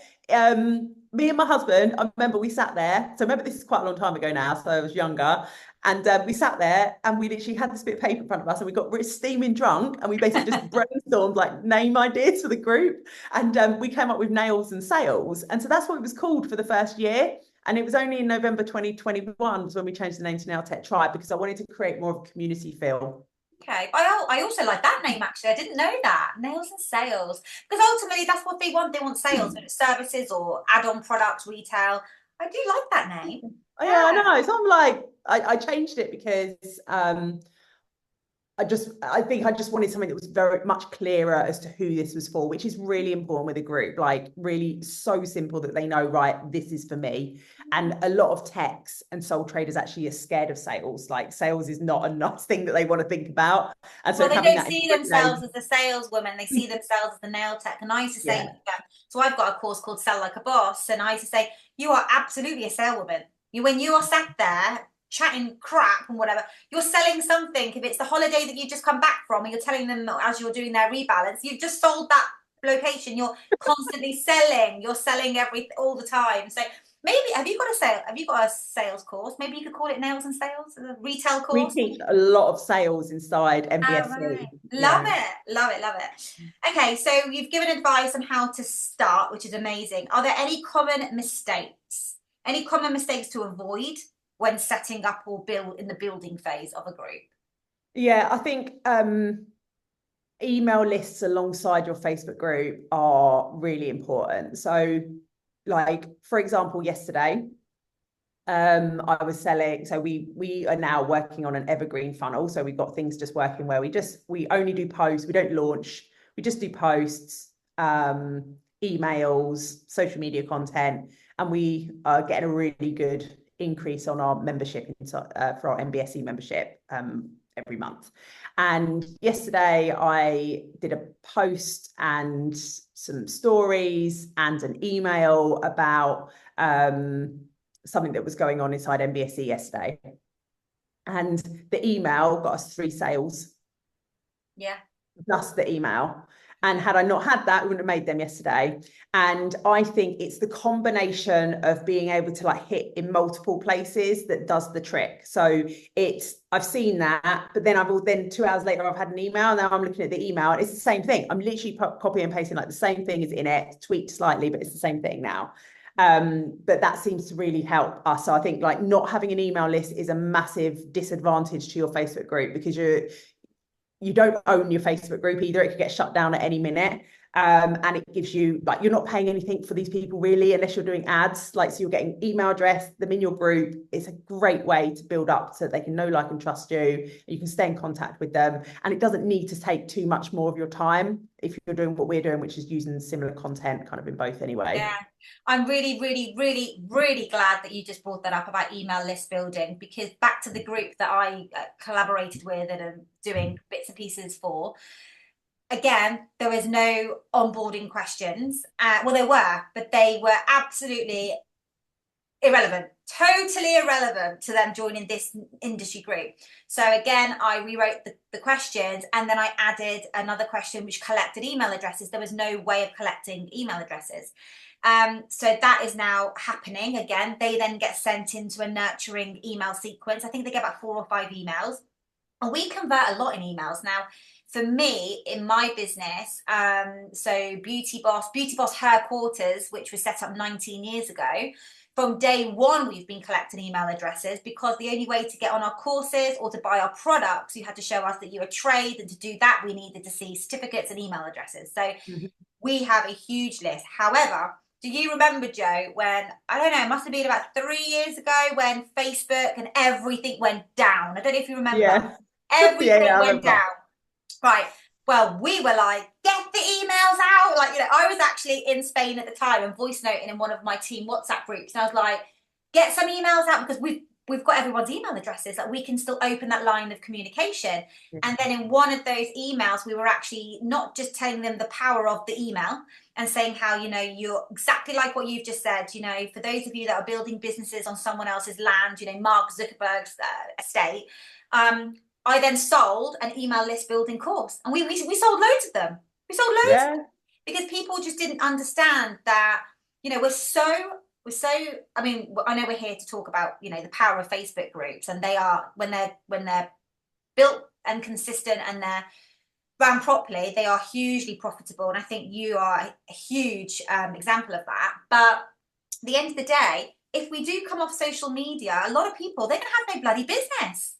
me and my husband, I remember we sat there. So remember, this is quite a long time ago now. So I was younger. And we sat there and we literally had this bit of paper in front of us and we got steaming drunk and we basically just brainstormed like name ideas for the group. And we came up with Nails and Sales. And so that's what it was called for the first year. And it was only in November 2021 was when we changed the name to Nailtech Tribe because I wanted to create more of a community feel. Okay, I also like that name actually. I didn't know that. Nails and Sales. Because ultimately that's what they want. They want sales, whether it's services or add-on products, retail. I do like that name. Oh, yeah, I know. So I'm like, I changed it because I think I just wanted something that was very much clearer as to who this was for, which is really important with a group, like really so simple that they know, right, this is for me. And a lot of techs and sole traders actually are scared of sales. Like sales is not a nice thing that they want to think about. And so Well, they don't see themselves name, as a saleswoman. They see themselves as the nail tech. And I used to say, yeah. so I've got a course called Sell Like a Boss. And I used to say, you are absolutely a saleswoman. When you are sat there chatting crap and whatever, you're selling something. If it's the holiday that you just come back from and you're telling them as you're doing their rebalance, you've just sold that location. You're constantly selling. You're selling everything all the time. So maybe have you got a sales course? Maybe you could call it Nails and Sales, a retail course. We teach a lot of sales inside MBSC. Oh, right. Love it. Okay, so you've given advice on how to start, which is amazing. Are there any common mistakes? Any common mistakes to avoid when setting up or build in the building phase of a group? Yeah, I think email lists alongside your Facebook group are really important. So, like for example, yesterday, I was selling. So we are now working on an evergreen funnel. So we've got things just working where we only do posts. We don't launch. We just do posts, emails, social media content, and we are getting a really good increase on our membership for our MBSE membership every month. And yesterday I did a post and some stories and an email about something that was going on inside MBSE yesterday. And the email got us 3 sales. Yeah. Just the email. And had I not had that, we wouldn't have made them yesterday. And I think it's the combination of being able to like hit in multiple places that does the trick. So I've seen that, but then 2 hours later, I've had an email. Now I'm looking at the email and it's the same thing. I'm literally copying and pasting like the same thing is in it, tweaked slightly, but it's the same thing now. But that seems to really help us. So I think like not having an email list is a massive disadvantage to your Facebook group because you don't own your Facebook group either. It could get shut down at any minute. And it gives you like, you're not paying anything for these people really, unless you're doing ads. Like, so you're getting email address, them in your group. It's a great way to build up so they can know, like, and trust you. You can stay in contact with them. And it doesn't need to take too much more of your time if you're doing what we're doing, which is using similar content kind of in both anyway. Yeah. I'm really, really, really, really glad that you just brought that up about email list building, because back to the group that I collaborated with and am doing bits and pieces for, again, there was no onboarding questions. Well, there were, but they were absolutely irrelevant, totally irrelevant to them joining this industry group. So again, I rewrote the questions and then I added another question which collected email addresses. There was no way of collecting email addresses. So that is now happening again. They then get sent into a nurturing email sequence. I think they get about 4 or 5 emails. And we convert a lot in emails. Now, for me, in my business, so Beauty Boss Her Quarters, which was set up 19 years ago, from day one, we've been collecting email addresses because the only way to get on our courses or to buy our products, you had to show us that you're a trade. And to do that, we needed to see certificates and email addresses. So we have a huge list. However, do you remember, Jo, when, I don't know, it must have been about 3 years ago when Facebook and everything went down? I don't know if you remember. Yeah. Everything I went remember. down. Right. Well, we were like, get the emails out. Like, you know, I was actually in Spain at the time and voice noting in one of my team WhatsApp groups. And I was like, get some emails out because we've got everyone's email addresses. Like, we can still open that line of communication. Yeah. And then in one of those emails, we were actually not just telling them the power of the email and saying how, you know, you're exactly like what you've just said, you know, for those of you that are building businesses on someone else's land, you know, Mark Zuckerberg's estate. I then sold an email list building course, and we sold loads of them. We sold loads of them because people just didn't understand that, you know, we're so, I mean, I know we're here to talk about, you know, the power of Facebook groups, and they are, when they're built and consistent and they're run properly, they are hugely profitable. And I think you are a huge example of that. But at the end of the day, if we do come off social media, a lot of people, they're going to have no bloody business.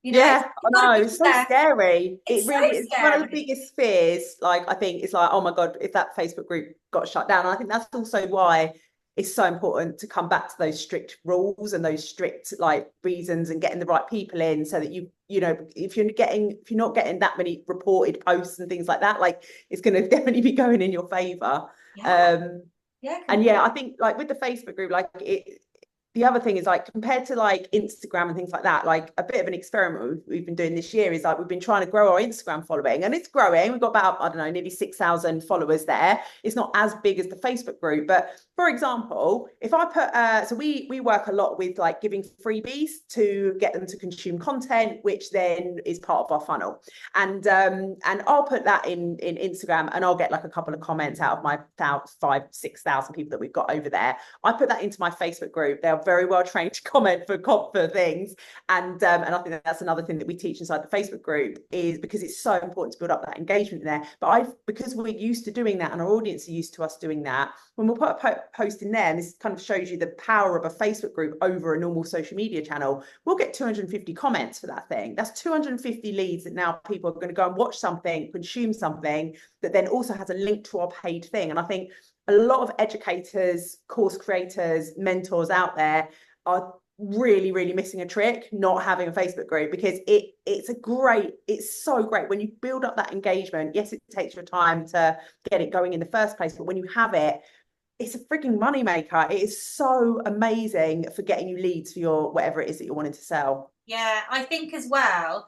You know, Yeah, I know, it's so scary. It's It really so is one of the scary. biggest fears. Like, I think it's like, oh my God, if that Facebook group got shut down. And I think that's also why it's so important to come back to those strict rules and those strict like reasons and getting the right people in, so that you know, if you're not getting that many reported posts and things like that, like it's going to definitely be going in your favor. Yeah. Yeah. And yeah, I think like with the Facebook group, like the other thing is like compared to like Instagram and things like that, like a bit of an experiment we've been doing this year is like we've been trying to grow our Instagram following, and it's growing. We've got about, I don't know, nearly 6,000 followers there. It's not as big as the Facebook group, but for example, if I put so we work a lot with like giving freebies to get them to consume content, which then is part of our funnel. And I'll put that in Instagram, and I'll get like a couple of comments out of my 5,000-6,000 people that we've got over there. I put that into my Facebook group. They're very well trained to comment for things, and I think that's another thing that we teach inside the Facebook group, is because it's so important to build up that engagement there. But because we're used to doing that and our audience are used to us doing that, when we'll put a post in there, and this kind of shows you the power of a Facebook group over a normal social media channel, we'll get 250 comments for that thing. That's 250 leads that now people are going to go and watch something, consume something that then also has a link to our paid thing. And I think a lot of educators, course creators, mentors out there are really missing a trick not having a Facebook group, because it's so great when you build up that engagement. Yes, it takes your time to get it going in the first place, but when you have it, it's a freaking money maker. It is so amazing for getting you leads for your whatever it is that you're wanting to sell. Yeah, I think as well,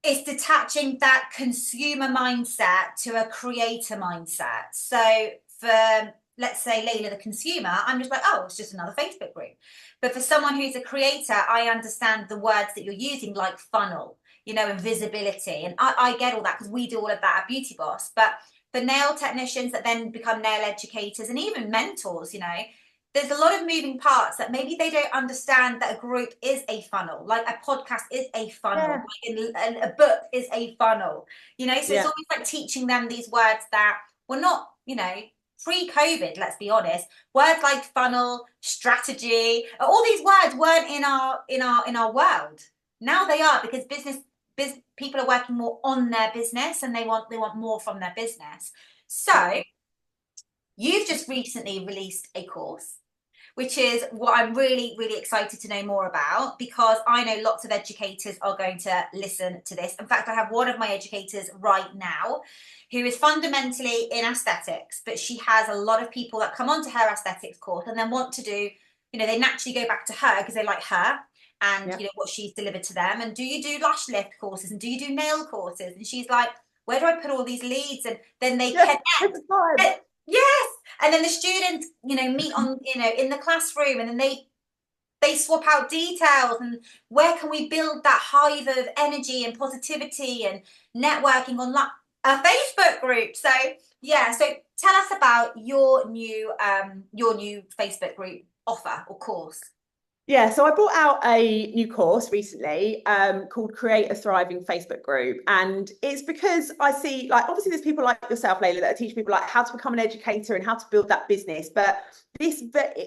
it's detaching that consumer mindset to a creator mindset. So for, let's say, Layla, the consumer, I'm just like, oh, it's just another Facebook group. But for someone who's a creator, I understand the words that you're using, like funnel, you know, and visibility. And I get all that because we do all of that at Beauty Boss. But for nail technicians that then become nail educators and even mentors, you know, there's a lot of moving parts that maybe they don't understand that a group is a funnel, like a podcast is a funnel, like a book is a funnel, you know. So it's always like teaching them these words that were not, you know, pre-COVID, let's be honest. Words like funnel, strategy, all these words weren't in our world. Now they are, because people are working more on their business, and they want more from their business. So you've just recently released a course, which is what I'm really excited to know more about, because I know lots of educators are going to listen to this. In fact, I have one of my educators right now who is fundamentally in aesthetics, but she has a lot of people that come onto her aesthetics course and then want to do, you know, they naturally go back to her because they like her and you know what she's delivered to them. And do you do lash lift courses, and do you do nail courses? And she's like, where do I put all these leads? And then they connect. Yes. And then the students, you know, meet on, you know, in the classroom, and then they swap out details, and where can we build that hive of energy and positivity and networking on a Facebook group. So yeah, so tell us about your new Facebook group offer or course. Yeah, so I brought out a new course recently called Create a Thriving Facebook Group. And it's because I see, like, obviously there's people like yourself, Layla, that are teaching people like how to become an educator and how to build that business. But this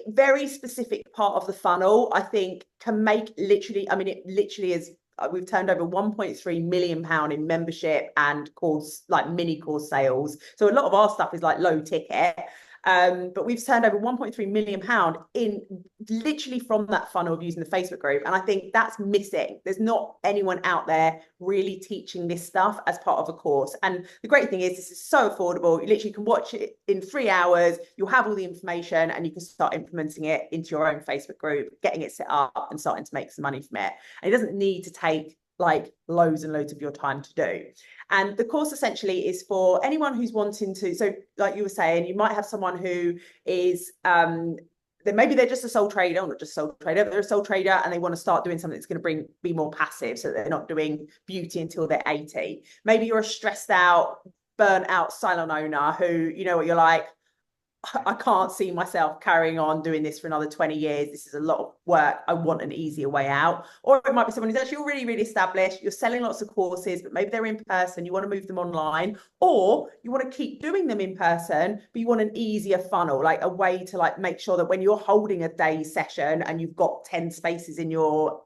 very specific part of the funnel, I think, can make literally, I mean, it literally is, we've turned over £1.3 million in membership and course, like mini course sales. So a lot of our stuff is like low ticket. But we've turned over 1.3 million pound in literally from that funnel of using the Facebook group. And I think that's missing. There's not anyone out there really teaching this stuff as part of a course. And the great thing is this is so affordable. You literally can watch it in 3 hours. You'll have all the information and you can start implementing it into your own Facebook group, getting it set up and starting to make some money from it. And it doesn't need to take like loads and loads of your time to do. And the course essentially is for anyone who's wanting to, so like you were saying, you might have someone who is then maybe they're just a sole trader, or not just sole trader, but they're a sole trader and they want to start doing something that's going to be more passive, so that they're not doing beauty until they're 80. Maybe you're a stressed out, burnt out salon owner who, you know what, you're like, I can't see myself carrying on doing this for another 20 years. This is a lot of work. I want an easier way out. Or it might be someone who's actually already really established. You're selling lots of courses, but maybe they're in person. You want to move them online, or you want to keep doing them in person, but you want an easier funnel, like a way to like make sure that when you're holding a day session and you've got 10 spaces in your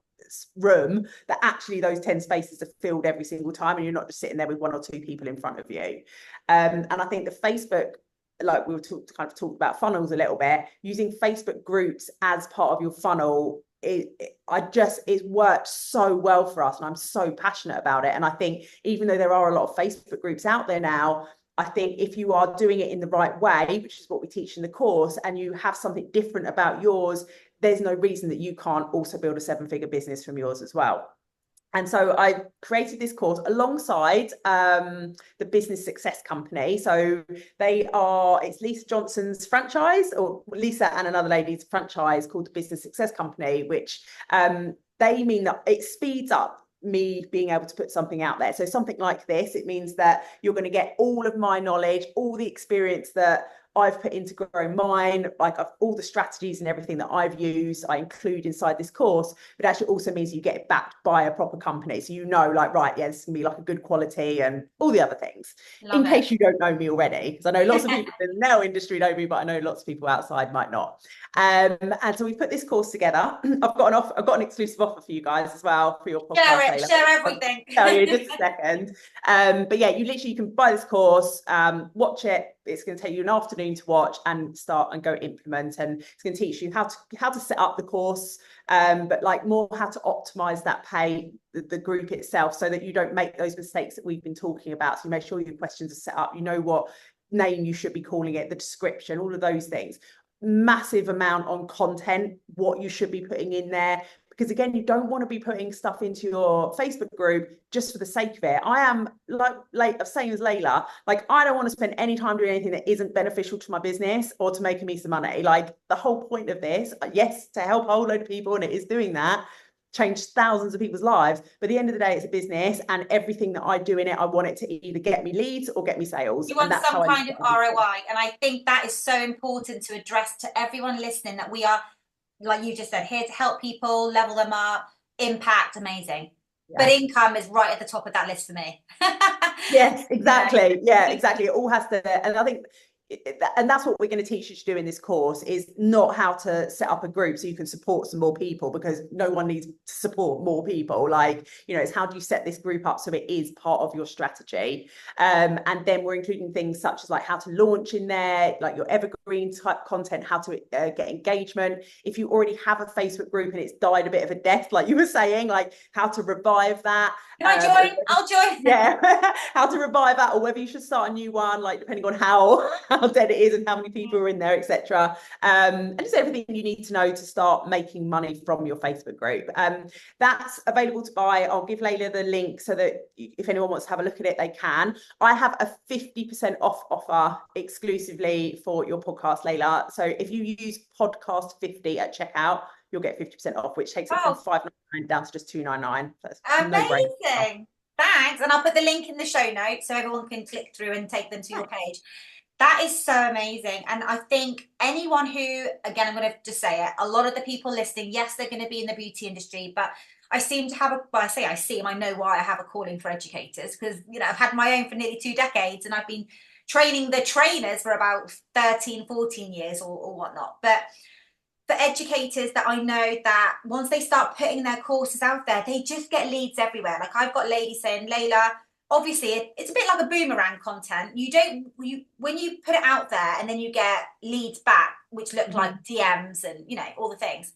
room, that actually those 10 spaces are filled every single time and you're not just sitting there with 1 or 2 people in front of you. And I think the Facebook, like we were kind of talked about funnels a little bit, using Facebook groups as part of your funnel, it's worked so well for us and I'm so passionate about it. And I think even though there are a lot of Facebook groups out there now, I think if you are doing it in the right way, which is what we teach in the course, and you have something different about yours, there's no reason that you can't also build a 7-figure business from yours as well. And so I created this course alongside the Business Success Company. So it's Lisa Johnson's franchise, or Lisa and another lady's franchise called the Business Success Company, which they mean that it speeds up me being able to put something out there. So something like this, it means that you're going to get all of my knowledge, all the experience that I've put into growing mine, like all the strategies and everything that I've used, I include inside this course, but actually also means you get it backed by a proper company. So you know, like, right, yeah, this is going to be like a good quality and all the other things. In case you don't know me already, because I know lots of people in the nail industry know me, but I know lots of people outside might not. And so we put this course together. I've got an exclusive offer for you guys as well for your podcast. Share everything. I'll tell you in just a second. But yeah, you can buy this course, watch it. It's going to take you an afternoon to watch and start and go implement, and it's going to teach you how to set up the course, but like more how to optimize that the group itself, so that you don't make those mistakes that we've been talking about. So you make sure your questions are set up, you know what name you should be calling it, the description, all of those things. Massive amount on content, what you should be putting in there, because again, you don't want to be putting stuff into your Facebook group just for the sake of it. I am like same as Layla, like I don't want to spend any time doing anything that isn't beneficial to my business or to making me some money. Like the whole point of this, yes, to help a whole load of people, and it is doing that, change thousands of people's lives, but at the end of the day, it's a business, and everything that I do in it, I want it to either get me leads or get me sales. You want some kind of ROI, and I think that is so important to address to everyone listening, that we are, like you just said, here to help people, level them up, impact, amazing. Yeah. But income is right at the top of that list for me. Yes, exactly. Yeah, exactly. It all has to, and I think, and that's what we're going to teach you to do in this course, is not how to set up a group so you can support some more people, because no one needs to support more people. Like, you know, it's how do you set this group up so it is part of your strategy. And then we're including things such as like how to launch in there, like your evergreen type content, how to get engagement. If you already have a Facebook group and it's died a bit of a death, like you were saying, like how to revive that. Can I join? I'll join. Yeah, how to revive that, or whether you should start a new one, like depending on how dead it is and how many people are in there, etc. And just everything you need to know to start making money from your Facebook group. That's available to buy. I'll give Layla the link so that if anyone wants to have a look at it, they can. I have a 50% off offer exclusively for your podcast, Layla. So if you use podcast 50 at checkout, you'll get 50% off, which takes it from $5.99 down to just $2.99. Amazing. Thanks. And I'll put the link in the show notes so everyone can click through and take them to your page. That is so amazing. And I think anyone who, again, I'm going to just say it, a lot of the people listening, yes, they're going to be in the beauty industry, but I seem to have I know why I have a calling for educators, because, you know, I've had my own for nearly 2 decades and I've been training the trainers for about 13, 14 years or whatnot. But for educators that I know, that once they start putting their courses out there, they just get leads everywhere. Like I've got ladies saying, Layla, obviously it's a bit like a boomerang content. When you put it out there and then you get leads back, which look like DMs and, you know, all the things.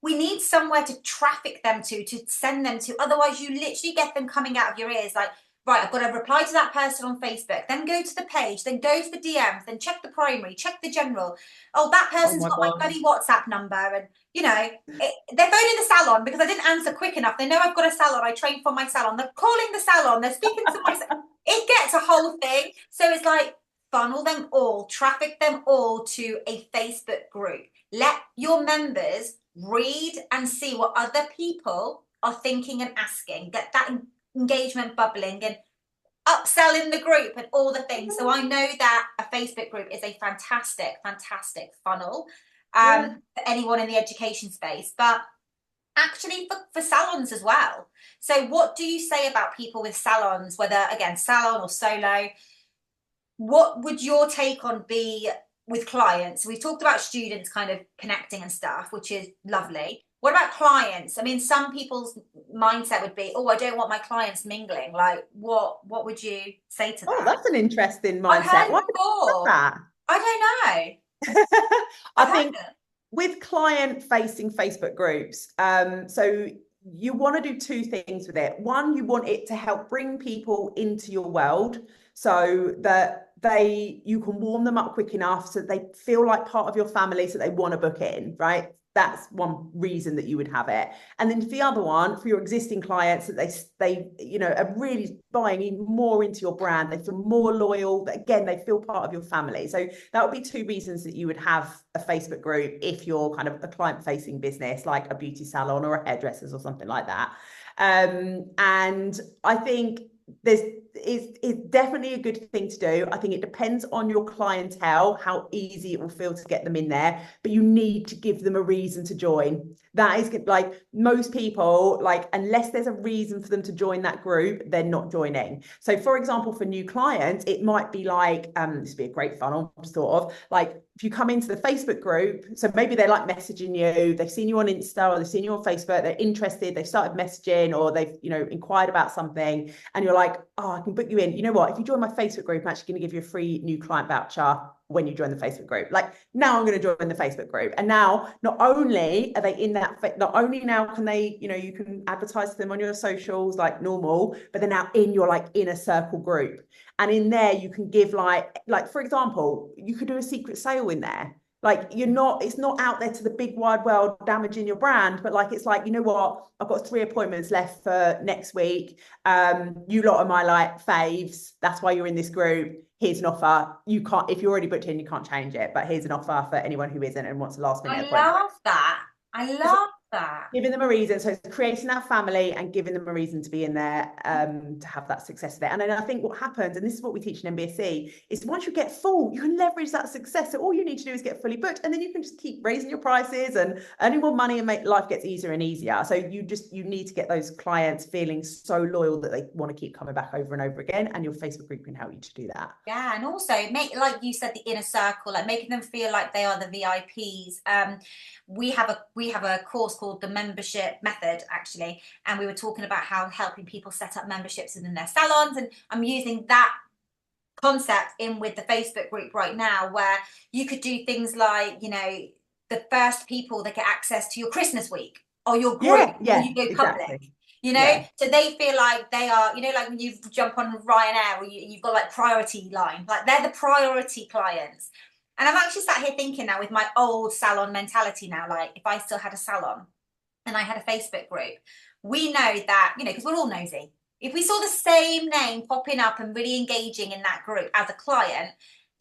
We need somewhere to traffic them to send them to. Otherwise, you literally get them coming out of your ears like, right, I've got to reply to that person on Facebook, then go to the page, then go to the DMs, then check the primary, check the general. Oh, that person's got my bloody WhatsApp number. And, you know, they're phoning the salon because I didn't answer quick enough. They know I've got a salon. I train for my salon. They're calling the salon. They're speaking to my salon. It gets a whole thing. So it's like, funnel them all, traffic them all to a Facebook group. Let your members read and see what other people are thinking and asking. Get that engagement bubbling and upsell in the group and all the things. So I know that a Facebook group is a fantastic funnel for anyone in the education space, but actually for salons as well. So what do you say about people with salons, whether again salon or solo? What would your take on be with clients? We've talked about students kind of connecting and stuff, which is lovely. What about clients? I mean, some people's mindset would be, oh, I don't want my clients mingling. Like, what would you say to that? Oh, that's an interesting mindset. Why before. That? I don't know. I think with client-facing Facebook groups, so you want to do two things with it. One, you want it to help bring people into your world so that you can warm them up quick enough so that they feel like part of your family, so they want to book in, right? That's one reason that you would have it. And then the other one, for your existing clients, that they you know, are really buying even more into your brand. They feel more loyal. Again, they feel part of your family. So that would be two reasons that you would have a Facebook group if you're kind of a client-facing business, like a beauty salon or a hairdressers or something like that. And I think it's definitely a good thing to do. I think it depends on your clientele, how easy it will feel to get them in there, but you need to give them a reason to join. That is like most people, like, unless there's a reason for them to join that group, they're not joining. So for example, for new clients, it might be like, this would be a great funnel, sort of like, if you come into the Facebook group, so maybe they're like messaging you, they've seen you on Insta or they've seen you on Facebook, they're interested, they've started messaging or they've, you know, inquired about something, and you're like, oh, I can book you in. You know what? If you join my Facebook group, I'm actually going to give you a free new client voucher when you join the Facebook group. Like, now I'm going to join the Facebook group. And now, not only are they in that, not only now can they, you know, you can advertise to them on your socials like normal, but they're now in your like inner circle group. And in there, you can give like, for example, you could do a secret sale in there. Like, it's not out there to the big wide world damaging your brand, but like, it's like, you know what, I've got 3 appointments left for next week. You lot are my like faves. That's why you're in this group. Here's an offer. You can't, if you're already booked in, you can't change it, but here's an offer for anyone who isn't and wants a last minute appointment. I love that. I love that. Giving them a reason. So it's creating that family and giving them a reason to be in there, to have that success there. And then I think what happens, and this is what we teach in MBSC, is once you get full, you can leverage that success. So all you need to do is get fully booked, and then you can just keep raising your prices and earning more money, and make life gets easier and easier. So you need to get those clients feeling so loyal that they want to keep coming back over and over again. And your Facebook group can help you to do that. Yeah, and also make, like you said, the inner circle, like making them feel like they are the VIPs. We have a course called the Membership Method, actually, and we were talking about how helping people set up memberships within their salons, and I'm using that concept in with the Facebook group right now, where you could do things like, you know, the first people that get access to your Christmas week or your group when you go public. Exactly. You know, so they feel like they are, you know, like when you jump on Ryanair or you've got like priority line, like they're the priority clients. And I'm actually sat here thinking now with my old salon mentality now, like if I still had a salon and I had a Facebook group, we know that, you know, because we're all nosy. If we saw the same name popping up and really engaging in that group as a client,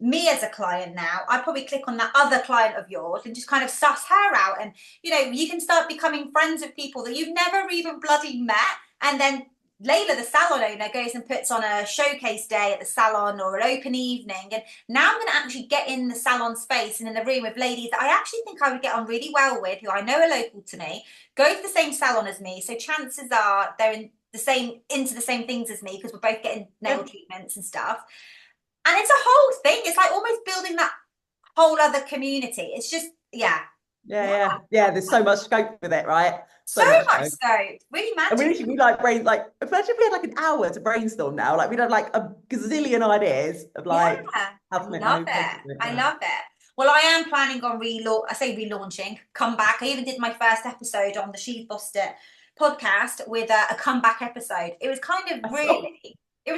me as a client now, I'd probably click on that other client of yours and just kind of suss her out. And, you know, you can start becoming friends with people that you've never even bloody met. And then Layla, the salon owner, goes and puts on a showcase day at the salon or an open evening. And now I'm going to actually get in the salon space and in the room with ladies that I actually think I would get on really well with, who I know are local to me, go to the same salon as me. So chances are they're into the same things as me, because we're both getting nail treatments and stuff. And it's a whole thing. It's like almost building that whole other community. It's just, yeah. Yeah. There's so much scope with it, right? So So much much scope. scope, really And we magic. literally, we like brain, like, imagine if we had like an hour to brainstorm now. Like, we'd have like a gazillion ideas of Yeah, like how I to make love money. it. I love it. Well, I am planning on relaunching, come back. I even did my first episode on the She's Bossed It podcast with a comeback episode. I saw. It was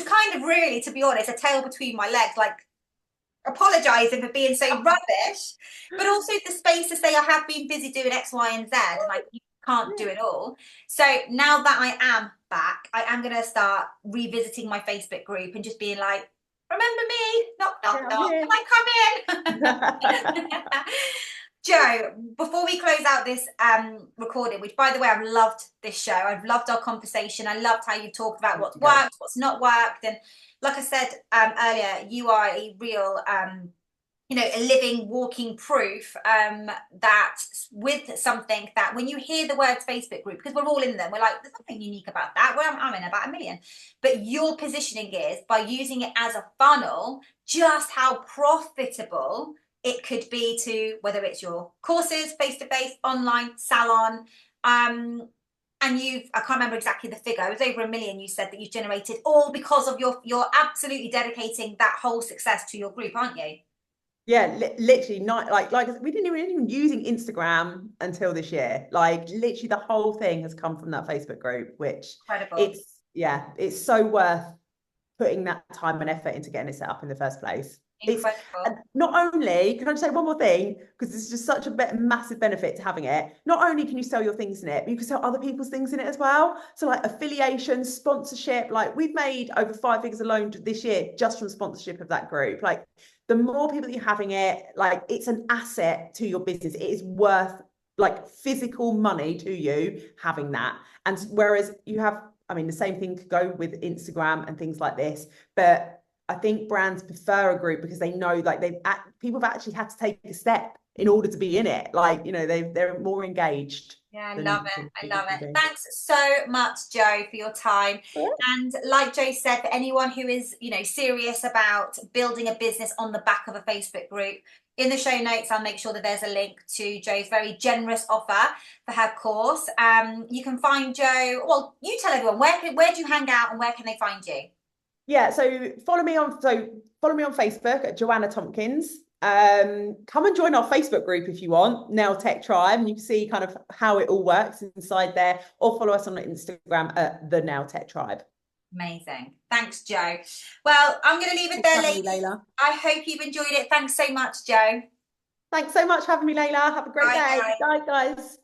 kind of really, to be honest, a tail between my legs, like apologizing for being so rubbish, but also the space to say I have been busy doing X, Y, and Z, and I can't do it all. So now that I am back, I am going to start revisiting my Facebook group and just being like, remember me? Knock, knock, Yeah, I'm knock. here. Can I come in? Jo, before we close out this recording, which by the way, I've loved this show. I've loved our conversation. I loved how you talked about what's worked, what's not worked. And like I said earlier, you are a real a living walking proof that with something that when you hear the words Facebook group, because we're all in them, we're like, there's nothing unique about that. Well, I'm in about a million. But your positioning is by using it as a funnel, just how profitable it could be to whether it's your courses, face-to-face, online, salon. And I can't remember exactly the figure, it was over 1 million you said that you generated, all because of you're absolutely dedicating that whole success to your group, aren't you? Yeah, literally not like we didn't even using Instagram until this year. Like literally the whole thing has come from that Facebook group, which Incredible. it's so worth putting that time and effort into getting it set up in the first place. It's Incredible. and not only can I just say one more thing because it's just such a massive benefit to having it. Not only can you sell your things in it, but you can sell other people's things in it as well. So like affiliation, sponsorship, like we've made over 5 figures alone this year just from sponsorship of that group. Like the more people that you're having it, like it's an asset to your business. It is worth like physical money to you having that. And whereas you have, I mean, the same thing could go with Instagram and things like this, but I think brands prefer a group because they know like people have actually had to take a step in order to be in it. Like, they're more engaged Yeah, I love than it. I love it. be. Thanks so much, Jo, for your time. And like Jo said, for anyone who is, serious about building a business on the back of a Facebook group, in the show notes, I'll make sure that there's a link to Jo's very generous offer for her course. You can find Jo. Well, you tell everyone where do you hang out and where can they find you? Yeah, so follow me on Facebook at Jo Tomkins. Come and join our Facebook group if you want, Nailtech Tribe, and you can see kind of how it all works inside there, or follow us on Instagram at the Nailtech Tribe. Amazing. Thanks, Jo. Well, I'm going to leave it there, ladies. Layla. I hope you've enjoyed it. Thanks so much, Jo. Thanks so much for having me, Layla. Have a great Bye, day. guys. Bye, guys.